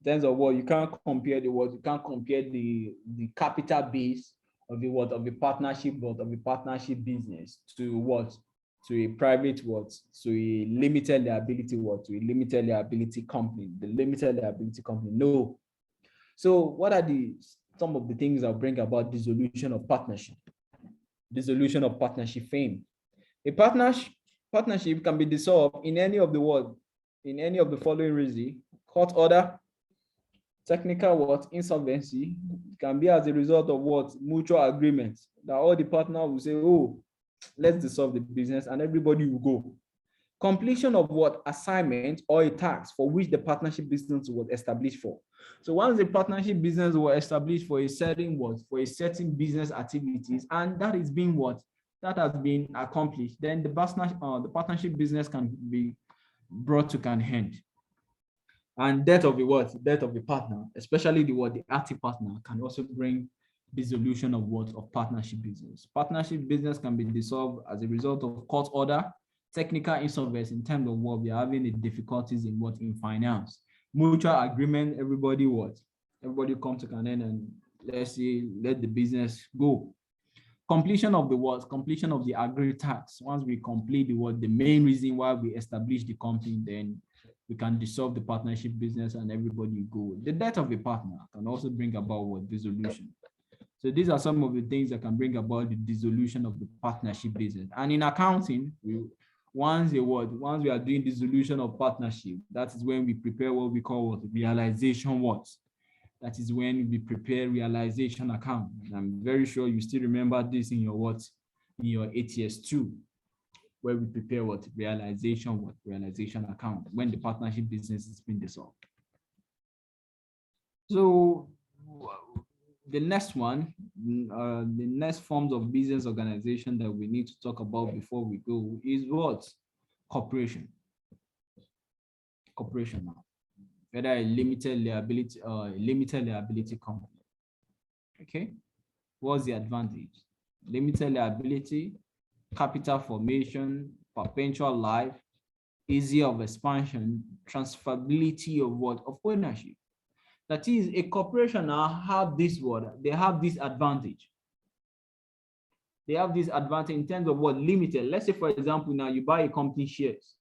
In terms of you can't compare the capital base of a partnership business to a private to a limited liability company, the limited liability company. No. So what are some of the things that bring about dissolution of partnership? Dissolution of partnership fame. A partnership can be dissolved in any of the following reasons: court order, technical insolvency. It can be as a result of mutual agreements, that all the partners will say, oh, let's dissolve the business, and everybody will go. Completion of what? Assignment or a task for which the partnership business was established for. So once the partnership business was established for a certain what? For a certain business activities, and that is being what? That has been accomplished, then the partnership business can be brought to an end. And death of the what? Death of the partner, especially the what? The active partner, can also bring dissolution of what? Of partnership business. Partnership business can be dissolved as a result of court order, technical insolvency in terms of what we are having the difficulties in what? In finance. Mutual agreement, everybody what? Everybody come to an end and let's say let the business go. Completion of the what? Completion of the agreed tax. Once we complete the what? The main reason why we established the company, then we can dissolve the partnership business and everybody go. The death of a partner can also bring about what? Dissolution. So these are some of the things that can bring about the dissolution of the partnership business. And in accounting, once we are doing dissolution of partnership, that is when we prepare what we call what? Realization what? That is when we prepare realization account. And I'm very sure you still remember this in your what? In your ATSWA, where we prepare what? Realization account when the partnership business is being dissolved. So the next one, the next forms of business organization that we need to talk about before we go is what? Corporation. Corporation now. Whether a limited liability company. Okay. What's the advantage? Limited liability, capital formation, perpetual life, easy of expansion, transferability of what? Of ownership. That is, a corporation now have this word, they have this advantage. They have this advantage in terms of what? Limited. Let's say, for example, now you buy a company shares.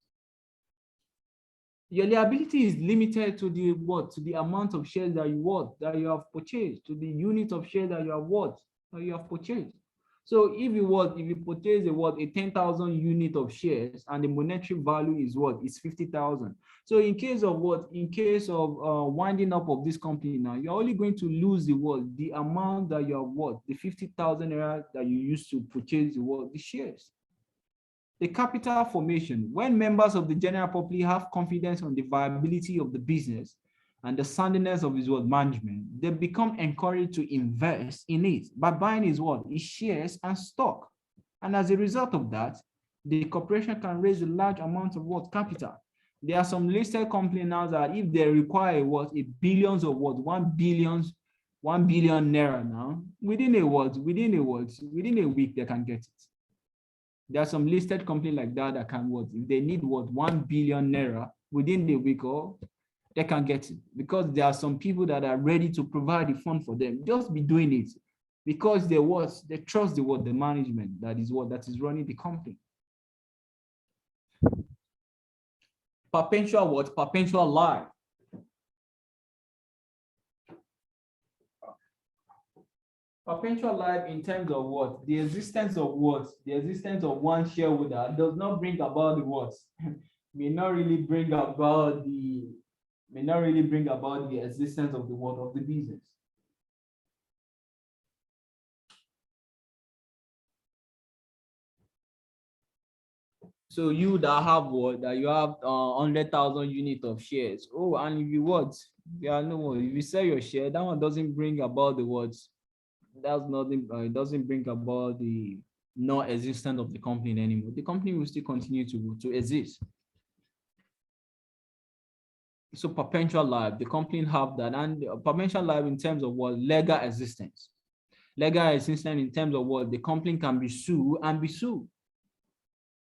Your liability is limited to the what? To the amount of shares that you have purchased, to the unit of shares that you have purchased. So if you purchase a 10,000 unit of shares and the monetary value is what? Is 50,000. So in case of winding up of this company now, you're only going to lose the amount that you have the 50,000 naira that you used to purchase the shares. The capital formation, when members of the general public have confidence on the viability of the business and the soundness of his management, they become encouraged to invest in it by buying his shares and stock. And as a result of that, the corporation can raise a large amount of capital. There are some listed companies now that if they require a billions of 1 billion naira now, within a week they can get it. There are some listed companies like that can if they need 1 billion naira within the week, or they can get it, because there are some people that are ready to provide the fund for them. Just be doing it because they trust the management that is running the company. Perpetual life. Perpetual life in terms of the existence of one shareholder does not bring about may not really bring about the existence of the business. So you that have 100,000 units of shares. Oh, and if you if you sell your share, that one doesn't bring about that's nothing. It doesn't bring about the non-existence of the company anymore. The company will still continue to exist. So perpetual life, the company have that, and perpetual life in terms of legal existence. Legal existence in terms of the company can be sued and be sued.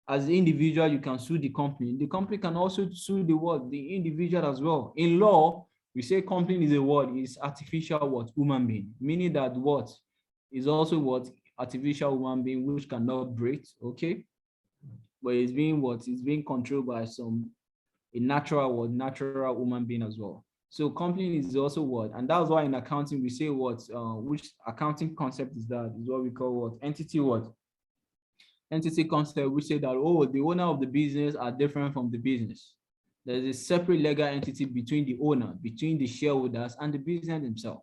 As the individual, you can sue the company. The company can also sue the individual as well. In law, we say company is artificial human being, meaning that is also artificial human being which cannot breathe, okay? But it's being controlled by a natural human being as well. So company is also and that's why in accounting we say which accounting concept is that? Is what we call entity entity concept, which say that the owner of the business are different from the business. There's a separate legal entity between the owner, between the shareholders and the business themselves.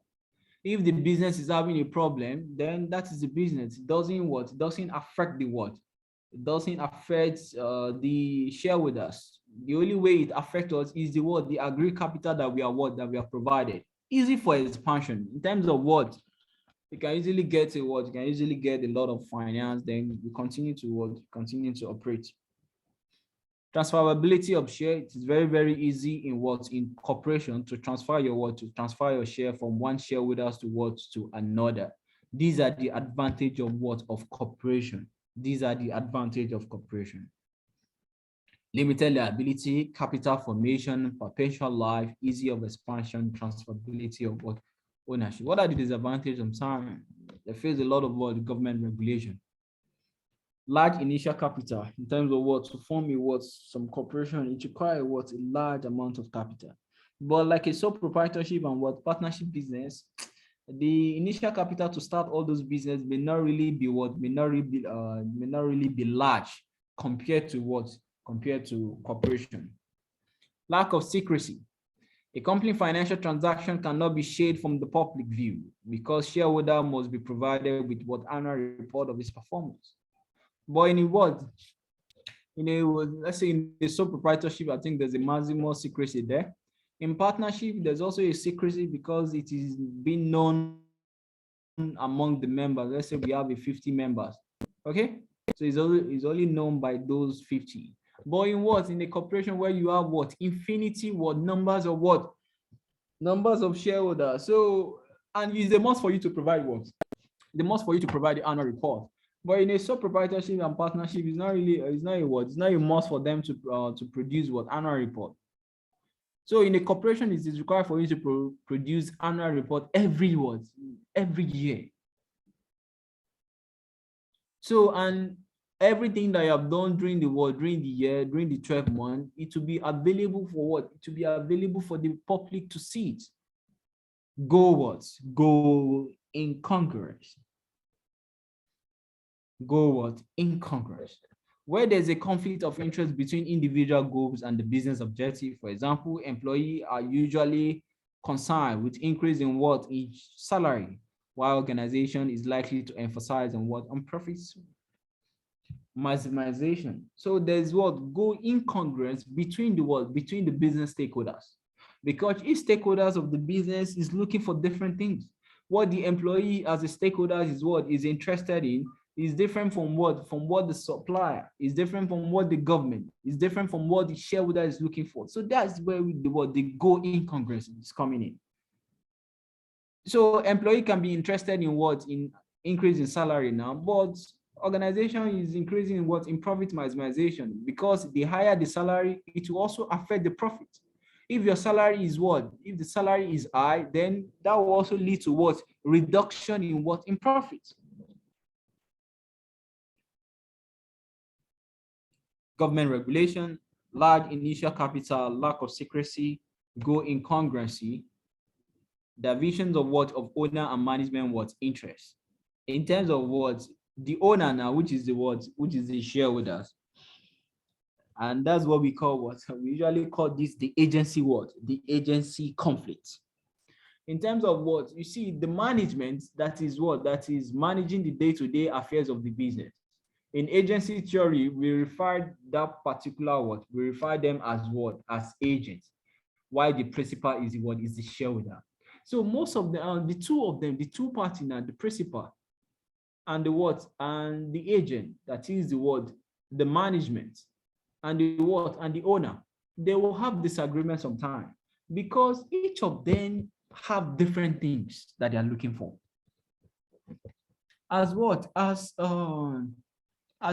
If the business is having a problem, then that is the business. It doesn't affect It doesn't affect the shareholders. The only way it affects us is the what? The agreed capital that we are provided. Easy for expansion in terms of what? You can easily get a what? You can easily get a lot of finance, then we continue to what? Continue to operate. Transferability of share, it is very, very easy in what? In corporation to transfer your what? To transfer your share from one shareholders to what? To another. These are the advantage of what? Of corporation. These are the advantage of corporation. Limited liability, capital formation, perpetual life, easy of expansion, transferability of what? Ownership. What are the disadvantages? I'm sorry. They face a lot of what? Government regulation. Large initial capital in terms of what? To form a what? Some corporation, it requires what? A large amount of capital. But like a sole proprietorship and what? Partnership business, the initial capital to start all those business may not really be what? May not really be large compared to what? Compared to corporation. Lack of secrecy. A company financial transaction cannot be shared from the public view because shareholder must be provided with what? Annual report of its performance. But in a what? In a, let's say in the sole proprietorship, I think there's a maximum secrecy there. In partnership, there's also a secrecy because it is being known among the members. Let's say we have a 50 members, okay? So it's only known by those 50. But in what? In a corporation where you have what? Infinity what? Numbers of what? Numbers of shareholders. So, and it's the must for you to provide what? The must for you to provide the annual report. But in a sole proprietorship and partnership, it's not a must for them to produce what? Annual report. So in a corporation, it is required for you to produce annual report every year. So, and everything that you have done during the year, during the 12 months, it will be available for what? It will be available for the public to see it. Go what? Go in Congress. Go what? In Congress. Where there's a conflict of interest between individual goals and the business objective. For example, employees are usually concerned with increase in what? In salary, while organization is likely to emphasize on what? On profits maximization. So there's what? Go incongruence between the what? Between the business stakeholders. Because each stakeholders of the business is looking for different things. What the employee as a stakeholder is what? Is interested in is different from what? From what the supplier is different from what the government is different from what the shareholder is looking for. So that's where the go incongruence is coming in. So employee can be interested in what? In increase in salary now, but organization is increasing in what? In profit maximization, because the higher the salary, it will also affect the profit. If your salary is what? If the salary is high, then that will also lead to what? Reduction in what? In profit. Government regulation, large initial capital, lack of secrecy, go incongruency, divisions of what? Of owner and management what? Interest. In terms of what? The owner now, which is the what? Which is the shareholders. And that's what we call what? We usually call this the agency what? The agency conflict. In terms of what? You see, the management, that is what? That is managing the day-to-day affairs of the business. In agency theory, we refer that particular what? We refer them as what? As agents. While the principal is the what? Is the shareholder. So most of the two of them, the two parties now, the principal and the what? And the agent, that is the what? The management and the what? And the owner, they will have disagreements sometimes because each of them have different things that they are looking for. As what? As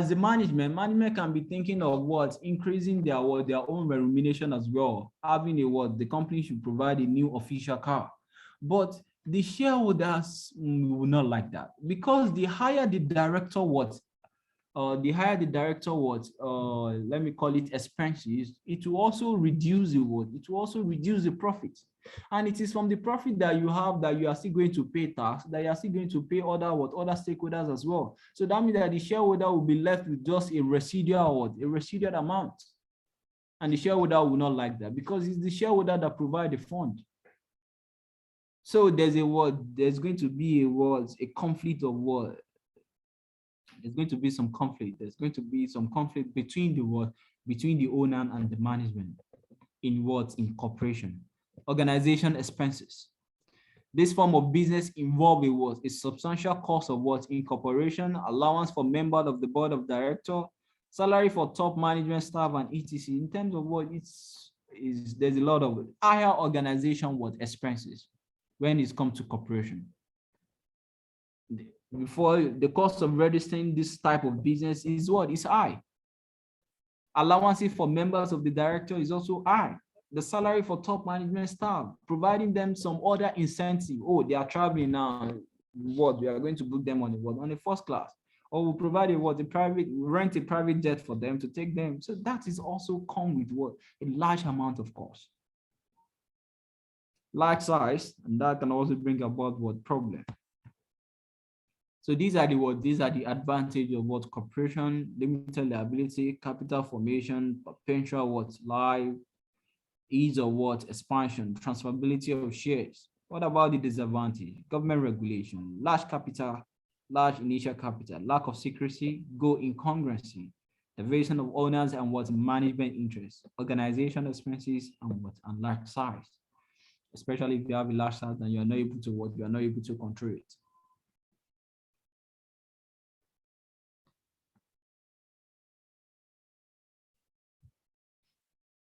the management can be thinking of what? Increasing their own remuneration as well. Having a what? The company should provide a new official car. But the shareholders will not like that, because the higher the director what? Let me call it expenses, it will also reduce the what? It will also reduce the profit. And it is from the profit that you have that you are still going to pay tax, that you are still going to pay other stakeholders as well. So that means that the shareholder will be left with just a residual amount. And the shareholder will not like that, because it's the shareholder that provide the fund. So there's going to be a conflict of what? There's going to be some conflict. There's going to be some conflict between the what? Between the owner and the management in what? In corporation. Organization expenses. This form of business involves a what? A substantial cost of what? Incorporation, allowance for members of the board of directors, salary for top management staff, and etc. In terms of what there's a lot of higher organization what expenses when it comes to corporation. Before the cost of registering this type of business is what? Is high. Allowances for members of the director is also high. The salary for top management staff, providing them some other incentive. Oh, they are traveling now. What? We are going to book them on the first class. Or we'll provide rent a private jet for them to take them. So that is also come with what? A large amount of cost. Large size, and that can also bring about what? Problem. So these are the advantages of what? Corporation, limited liability, capital formation, potential what? Life, ease of what? Expansion, transferability of shares. What about the disadvantage? Government regulation, large capital, large initial capital, lack of secrecy, go incongruency, division of owners and what? Management interests, organization expenses, and what? And large size. Especially if you have a large size and you're not able to what? You're not able to control it.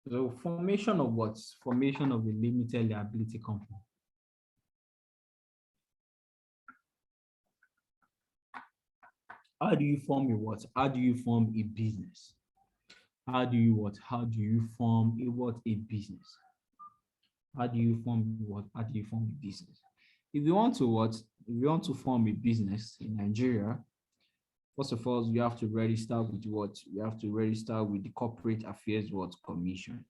So formation of what? Formation of a limited liability company. How do you form a what? How do you form a business? How do you what? How do you form a what? A business. How do you form what? How do you form a business? If you want to what? If you want to form a business in Nigeria, first of all, you have to register with what? You have to register with the Corporate Affairs what? Commission.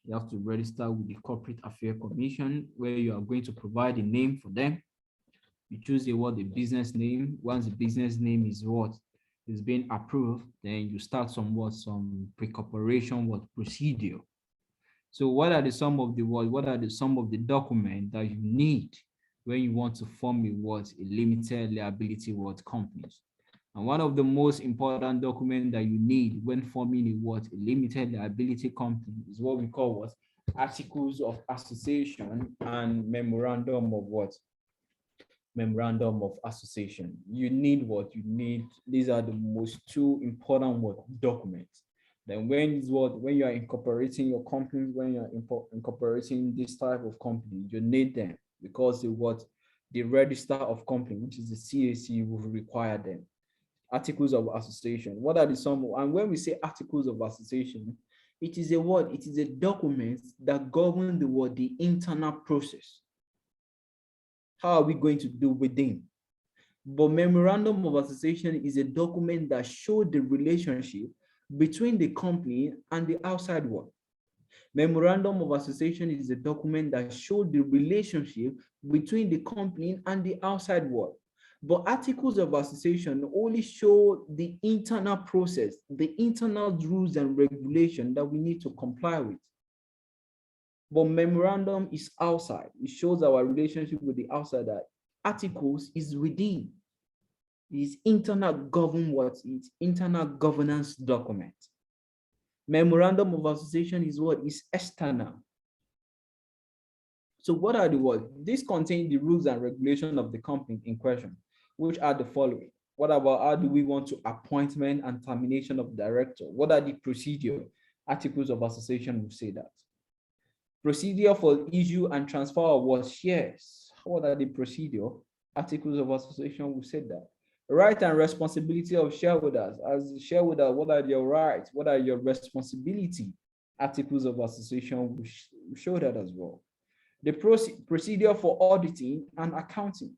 You have to register with the Corporate Affairs Commission, where you are going to provide a name for them. You choose the business name. Once the business name is what? Is being approved, then you start some pre-corporation procedure. So what are the some of the documents that you need when you want to form a limited liability companies? And one of the most important documents that you need when forming a limited liability company is what we call articles of association and memorandum of memorandum of association. You need these are the most two important documents. Then when you are incorporating your company, when you're incorporating this type of company, you need them because the register of company, which is the CAC, will require them. Articles of association. What are the some? And when we say articles of association, it is a document that governs the internal process. How are we going to do within? But memorandum of association is a document that shows the relationship between the company and the outside world. Memorandum of association is a document that shows the relationship between the company and the outside world. But articles of association only show the internal process, the internal rules and regulations that we need to comply with. But memorandum is outside. It shows our relationship with the outsider. Articles is within. It's internal it's internal governance document. Memorandum of association is is external. So what are the words? This contains the rules and regulations of the company in question, which are the following. What about how do we want to appointment and termination of director? What are the procedure? Articles of association will say that. Procedure for issue and transfer of shares. What are the procedure? Articles of association will say that. Right and responsibility of shareholders. As shareholder, what are your rights? What are your responsibility? Articles of association will show that as well. The procedure for auditing and accounting.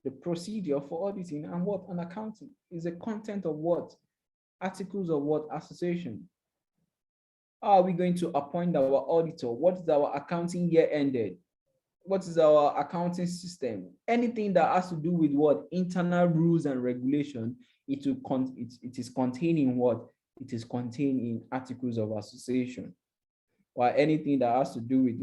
The procedure for auditing and accounting is the content of articles of association. How are we going to appoint our auditor? What is our accounting year ended? What is our accounting system? Anything that has to do with internal rules and regulation, it is contained in it is contained in articles of association. Or anything that has to do with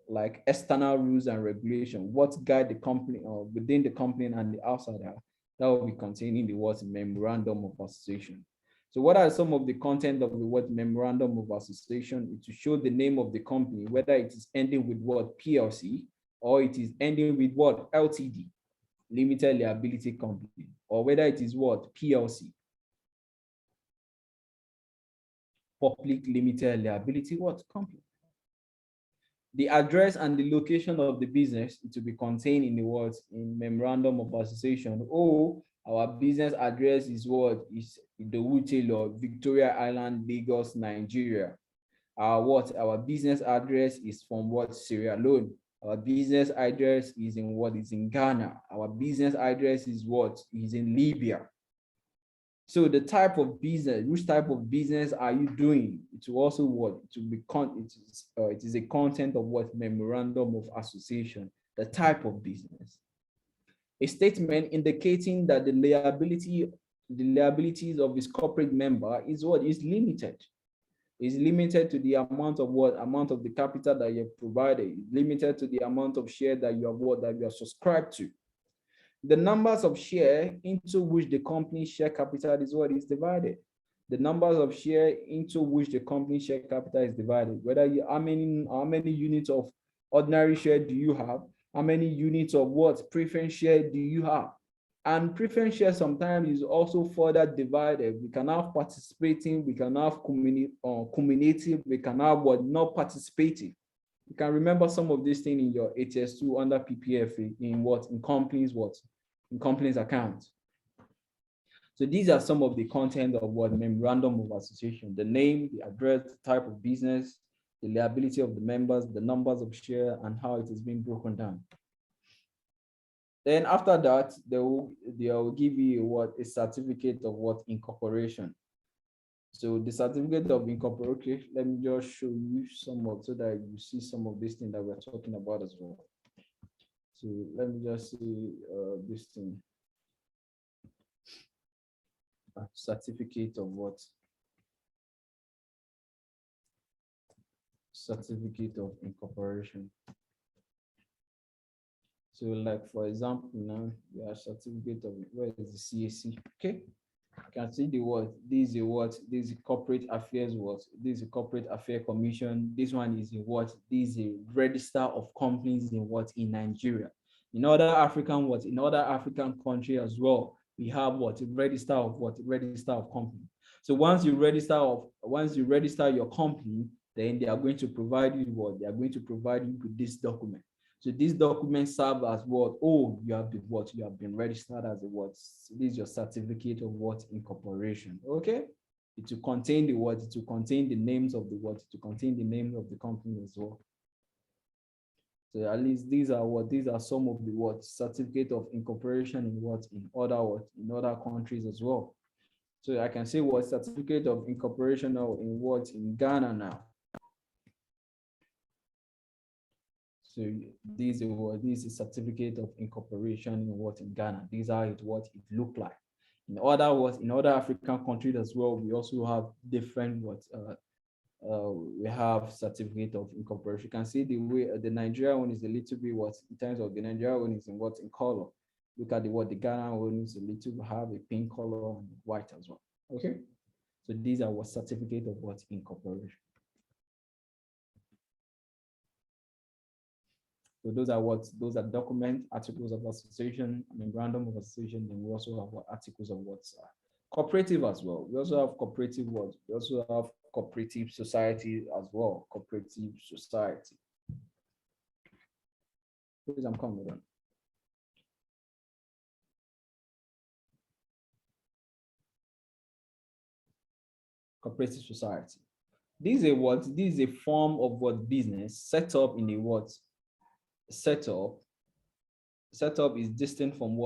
like external rules and regulation, what guide the company or within the company and the outsider, That will be containing the word memorandum of association. So what are some of the content of the word memorandum of association? It to show the name of the company, whether it is ending with what PLC or it is ending with what LTD, limited liability company, or whether it is what PLC, public limited liability what company. The address and the location of the business to be contained in the words in memorandum of association. Oh, our business address is what is the Taylor, Victoria Island, Lagos, Nigeria. Our business address is from what Sierra Leone. Our business address is in what is in Ghana. Our business address is what is in Libya. So the type of business, which type of business are you doing? It will also what to be it is a content of what memorandum of association, the type of business. A statement indicating that the liabilities of his corporate member is what is limited. Is limited to the amount of the capital that you have provided, limited to the amount of share that you have subscribed to. The numbers of share into which the company share capital is what is divided. The numbers of share into which the company share capital is divided. How many units of ordinary share do you have? How many units of what preference share do you have? And preference share sometimes is also further divided. We can have participating, we can have cumulative, we can have what not participating. You can remember some of these things in your ATSWA under PPFA in companies account. So these are some of the content of what memorandum of association: the name, the address, the type of business, the liability of the members, the numbers of share, and how it is being broken down. Then after that, they will give you a certificate of incorporation. So the certificate of incorporation, let me just show you some of so that you see some of these things that we're talking about as well. So let me just see this thing. Certificate of what? Certificate of incorporation. So like for example, now we have certificate of where is the CAC? Okay. You can see the word. This is what? This is corporate affairs what? This is corporate affairs commission. This one is in what? This is a register of companies in what? In Nigeria. In other African what? In other African countries as well, we have what? A register of what? Register of company. So once you register your company, then they are going to provide you what? They are going to provide you with this document. So this document serves as what? Oh, you have been what? You have been registered as a what? This is your certificate of what? Incorporation. Okay. It will contain the what? It will contain the names of the what? It will contain the name of the company as well. So at least these are some of the what? Certificate of incorporation in what? In other countries as well. So I can say what? Certificate of incorporation now in what? In Ghana now. So this is certificate of incorporation in what? In Ghana. These are what it look like. In other African countries as well, we also have different we have certificate of incorporation. You can see the way the Nigeria one is a little bit in terms of the Nigeria one is in color. Look at the Ghana one is a little have a pink color and white as well. Okay. So these are what certificate of incorporation. So those are document, articles of association, memorandum of association. Then we also have articles of cooperative as well. We also have cooperative We also have cooperative society as well. Cooperative society. Please, I'm coming on. Cooperative society. This is a form of business set up in a setup is distinct from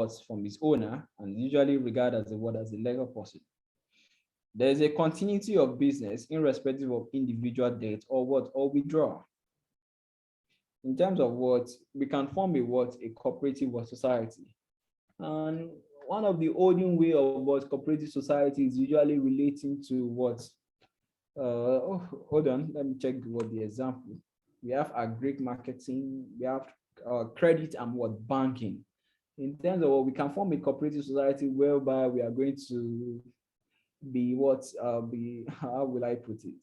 its owner and usually regarded as a legal person. There is a continuity of business irrespective of individual debt or withdrawal. In terms of we can form a cooperative society. And one of the olden way of cooperative society is usually relating to hold on, let me check the example. We have agri marketing, we have credit and banking. In terms of what we can form a cooperative society whereby we are going to be what be how will I put it?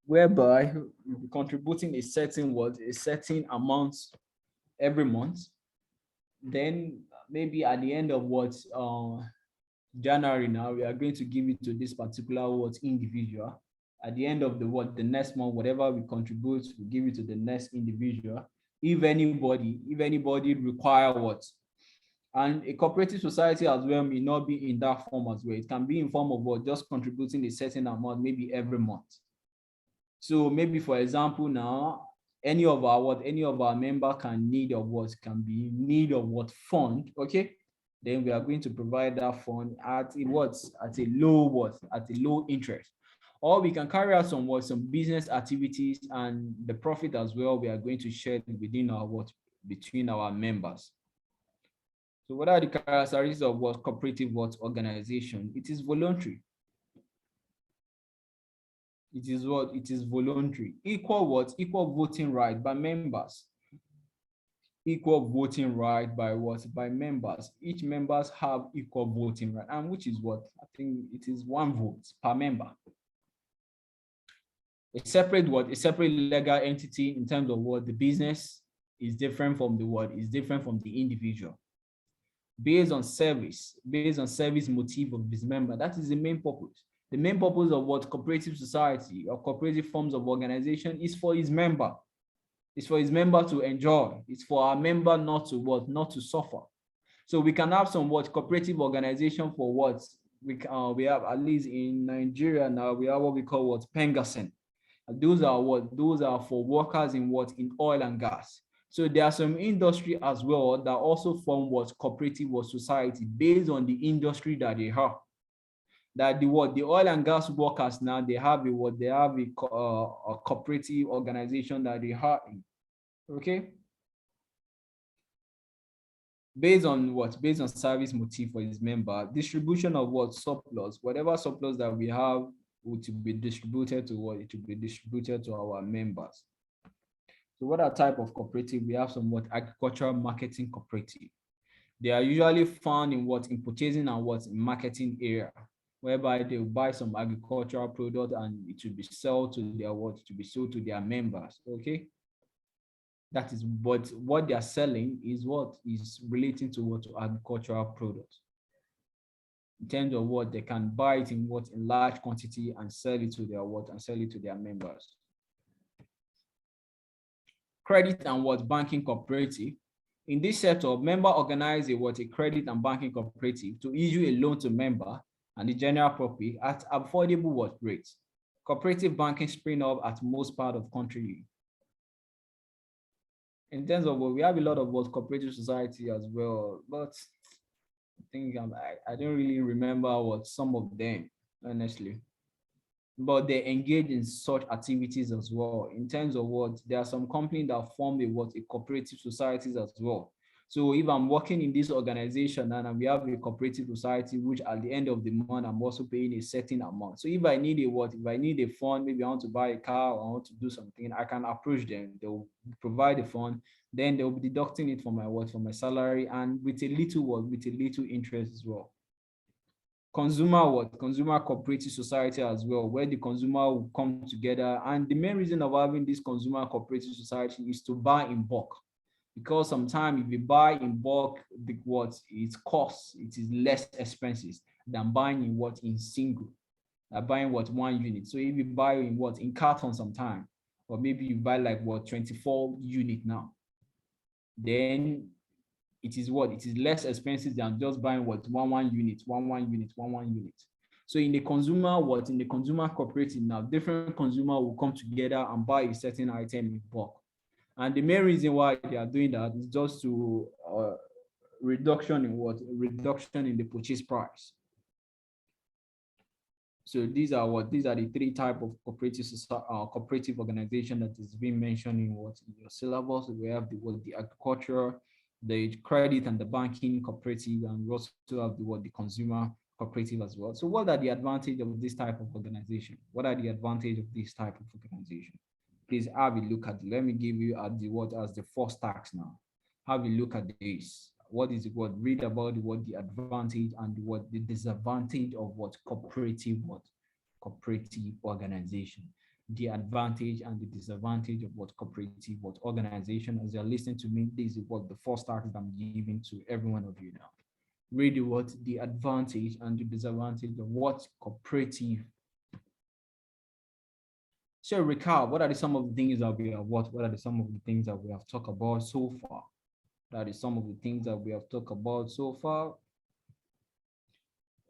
Whereby we'll be contributing a certain amount every month. Then maybe at the end of what January now, we are going to give it to this particular what individual. At the end of the next month, whatever we contribute, we give it to the next individual. If anybody require what, and a cooperative society as well may not be in that form as well. It can be in form of what, just contributing a certain amount, maybe every month. So maybe for example now, any of our member can need of what, can be in need of what fund, okay? Then we are going to provide that fund at a low interest. Or we can carry out some business activities, and the profit as well we are going to share within between our members. So what are the characteristics of what cooperative organization? It is voluntary. It is voluntary. Equal voting right by members. Equal voting right by what? By members. Each members have equal voting right, and which is what? I think it is 1 vote per member. A separate legal entity in terms of what the business is different from the individual. Based on service motive of this member. That is the main purpose. The main purpose of what cooperative society or cooperative forms of organization is for his member. It's for his member to enjoy. It's for our member not to suffer. So we can have some cooperative organization for what we have, at least in Nigeria now, we have what we call Pengasen. Those are for workers in oil and gas. So there are some industry as well that also form cooperative society based on the industry that they have. That the oil and gas workers now, they have a cooperative organization that they have. Okay. Based on service motive for his member, distribution of surplus, whatever surplus that we have to be distributed to it to be distributed to our members. So what are type of cooperative? We have some agricultural marketing cooperative. They are usually found in purchasing and in marketing area, whereby they will buy some agricultural product and it will be sold to their members. Okay. That is what they are selling is relating to agricultural products. In terms of they can buy it in large quantity and sell it to their members. Credit and banking cooperative. In this setup, member organize a credit and banking cooperative to issue a loan to member and the general public at affordable rates. Cooperative banking spring up at most part of country. In terms of we have a lot of cooperative society as well, but I think I don't really remember some of them, honestly. But they engage in such activities as well. In terms of there are some companies that form a cooperative societies as well. So if I'm working in this organization and we have a cooperative society, which at the end of the month, I'm also paying a certain amount. So if I need a fund, maybe I want to buy a car or I want to do something, I can approach them. They'll provide the fund, then they'll be deducting it from my salary, and with a little interest as well. Consumer cooperative society as well, where the consumer will come together. And the main reason of having this consumer cooperative society is to buy in bulk. Because sometimes if you buy in bulk, it costs, it is less expensive than buying in single, buying 1 unit. So if you buy in carton sometime, or maybe you buy 24 unit now, then it is less expensive than just buying one unit. So in the consumer cooperative now, different consumer will come together and buy a certain item in bulk. And the main reason why they are doing that is just to reduction in the purchase price. So these are the 3 types of cooperative organization that is being mentioned in your syllabus. We have the agriculture, the credit and the banking cooperative, and we also have the consumer cooperative as well. So what are the advantages of this type of organization? What are the advantages of this type of organization? Please have a look at it. Let me give you as the first task now. Have a look at this. What is it? What read about what the advantage and what the disadvantage of what cooperative organization. The advantage and the disadvantage of what cooperative what organization. As you're listening to me, this is what the first target I'm giving to every one of you now. Read what the advantage and the disadvantage of what cooperative. So recap, what are some of the things that we have what are some of the things that we have talked about so far? That is some of the things that we have talked about so far.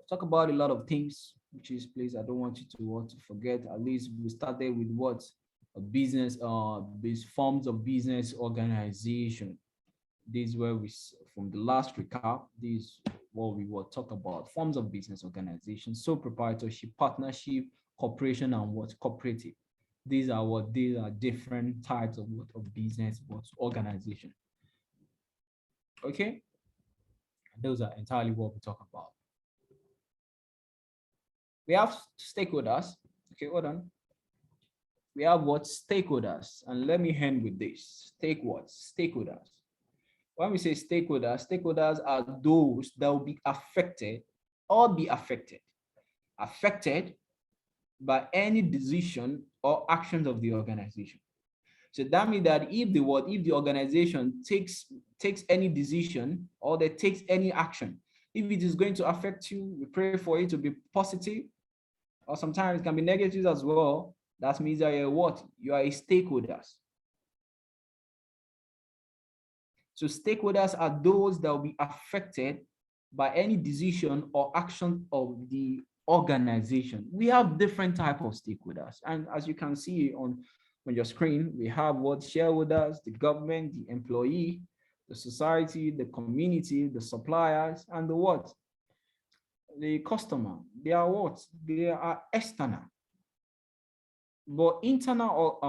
Talk about a lot of things, which is please, I don't want you to forget. At least we started with what a business, these forms of business organization. This is where we, from the last recap, this is what we will talk about. Forms of business organization, sole proprietorship, partnership, corporation, and what cooperative. These are different types of what of business, what organization. Okay, those are entirely what we talk about. We have stakeholders. Okay, hold on. We have what stakeholders, and let me end with this. Stakeholders. When we say stakeholders, stakeholders are those that will be affected affected by any decision or actions of the organization. So that means that if the organization takes any decision or they takes any action, if it is going to affect you, we pray for it to be positive, or sometimes it can be negative as well. That means that you're what? You are a stakeholder. So stakeholders are those that will be affected by any decision or action of the organization. We have different types of stakeholders. And as you can see on your screen, we have what shareholders, the government, the employee, the society, the community, the suppliers, and the what? The customer. They are what? They are external. But internal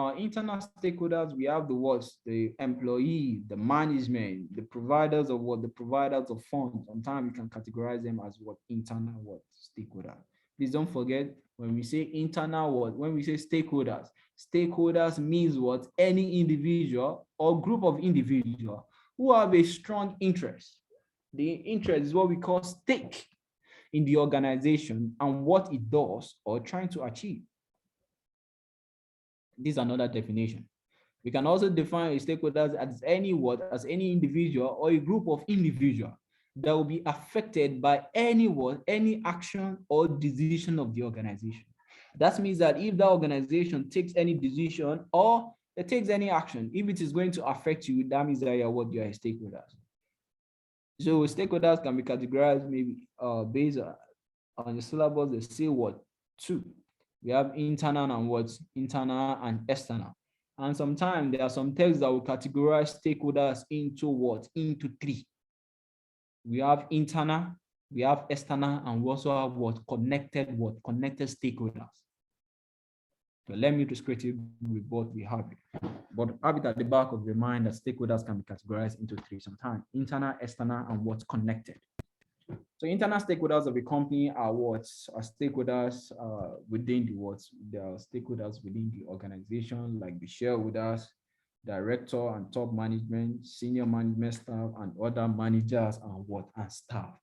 stakeholders, we have the what? The employee, the management, the providers of what? The providers of funds. Sometimes we can categorize them as what? Internal what? Stakeholder. Please don't forget, when we say internal what? When we say stakeholders, stakeholders means what? Any individual or group of individuals who have a strong interest. The interest is what we call stake in the organization and what it does or trying to achieve. This is another definition. We can also define a stakeholder as any individual or a group of individuals that will be affected by any action or decision of the organization. That means that if the organization takes any decision or it takes any action, if it is going to affect you, that means that you are a stakeholder. So stakeholders can be categorized maybe based on the syllabus. They say what? Two. We have internal and what? Internal and external. And sometimes there are some texts that will categorize stakeholders into what? Into three. We have internal, we have external, and we also have what? Connected stakeholders. So let me illustrate it with what we have. But have it at the back of your mind that stakeholders can be categorized into three sometimes: internal, external, and what's connected. So internal stakeholders of a company are what? Are stakeholders within the what? They are stakeholders within the organization, like the shareholders, director and top management, senior management staff, and other managers and what? And staff.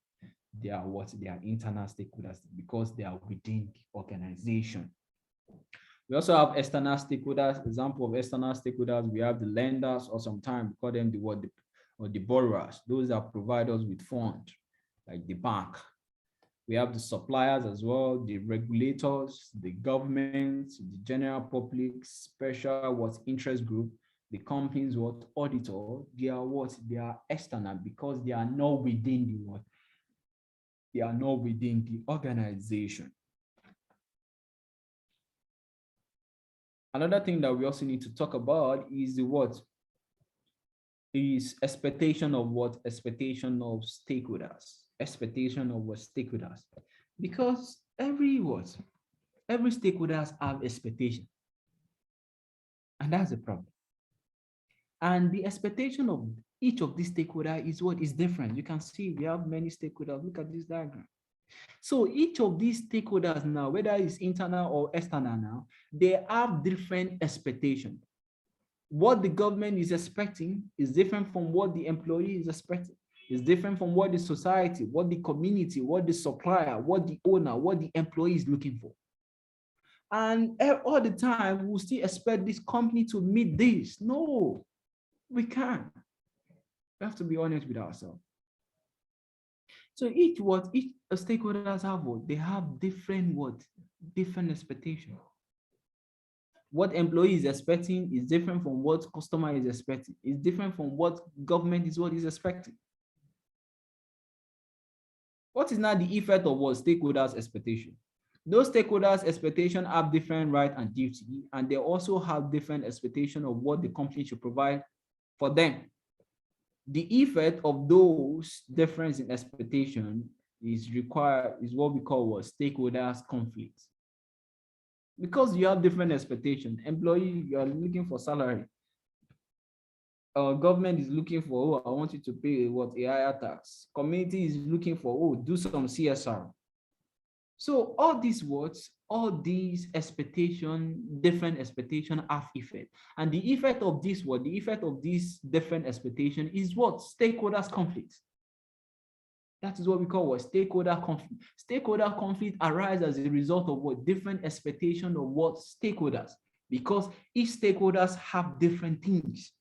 They are what? They are internal stakeholders because they are within the organization. We also have external stakeholders. Example of external stakeholders, we have the lenders, or sometimes we call them the borrowers. Those are providers with funds, like the bank. We have the suppliers as well, the regulators, the government, the general public, special interest group, the companies auditor. They are what? They are external because they are not within the what? They are not within the organization. Another thing that we also need to talk about is the what? Is expectation of what? Expectation of stakeholders. Expectation of what? Stakeholders. Because every stakeholders have expectation. And that's the problem. And the expectation of each of these stakeholders is what is different. You can see we have many stakeholders. Look at this diagram. So each of these stakeholders now, whether it's internal or external now, they have different expectations. What the government is expecting is different from what the employee is expecting. It's different from what the society, what the community, what the supplier, what the owner, what the employee is looking for. And all the time, we still expect this company to meet this. No, we can't. We have to be honest with ourselves. So each stakeholders have what? They have different expectations. What employee is expecting is different from what customer is expecting. It's different from what government is expecting. What is now the effect of what stakeholders' expectation? Those stakeholders' expectation have different right and duty, and they also have different expectation of what the company should provide for them. The effect of those difference in expectation is what we call what stakeholders conflict. Because you have different expectations. Employee, you are looking for salary. Government is looking for, I want you to pay a higher tax. Community is looking for, do some CSR. So all these different expectation have effect. And the effect of this different expectation is what? Stakeholders conflict. That is what we call what? Stakeholder conflict. Stakeholder conflict arises as a result of what? Different expectation of what? Stakeholders. Because each stakeholders have different things.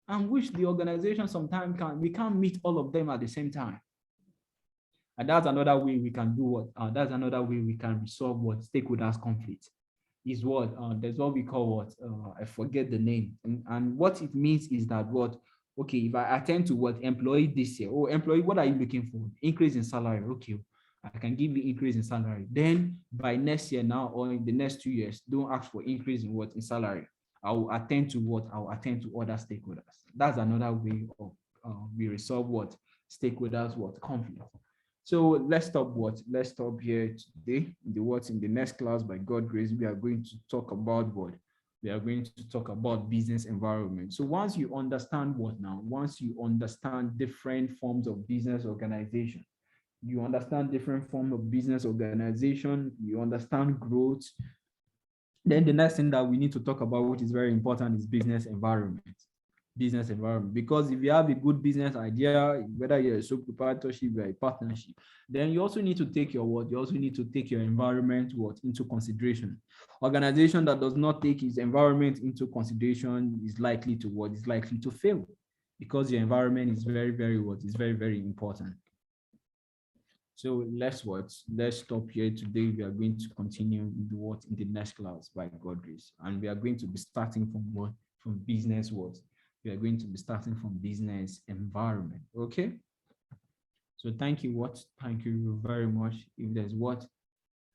And which the organization sometimes we can't meet all of them at the same time. And that's another way we can do what? That's another way we can resolve what? Stakeholders conflict. Is what? There's what we call what? I forget the name. And what it means is that what? Okay, if I attend to what employee this year, employee, what are you looking for? Increase in salary. Okay, I can give you increase in salary. Then by next year now, or in the next 2 years, don't ask for increase in what? In salary. I will attend to what? I will attend to other stakeholders. That's another way of we resolve what? Stakeholders what? Conflict. So let's stop here today. In the next class, by God's grace, we are going to talk about what? We are going to talk about business environment. So once you understand once you understand different forms of business organization, you understand different forms of business organization, you understand growth, then the next thing that we need to talk about, which is very important, is business environment. Business environment. Because if you have a good business idea, whether you're a sole proprietorship or a partnership, then you also need to take your You also need to take your environment into consideration. Organization that does not take its environment into consideration is likely to fail, because your environment is very, very very important. So let's stop here today. We are going to continue in the next class by God's grace, and we are going to be starting from business we are going to be starting from business environment. Okay. So thank you. Thank you very much. If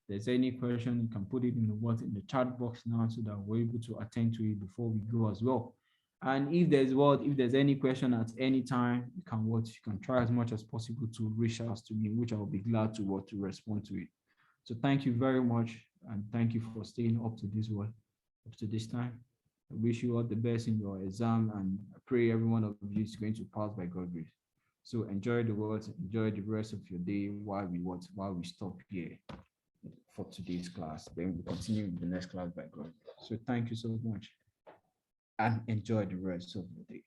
there's any question, you can put it in the chat box now, so that we're able to attend to it before we go as well. And if there's any question at any time, you can try as much as possible to reach out to me, which I will be glad to respond to it. So thank you very much, and thank you for staying up to this time. I wish you all the best in your exam, and I pray every one of you is going to pass by God's grace. So enjoy the rest of your day while we stop here for today's class. Then we'll continue in the next class by God. So thank you so much, and enjoy the rest of the day.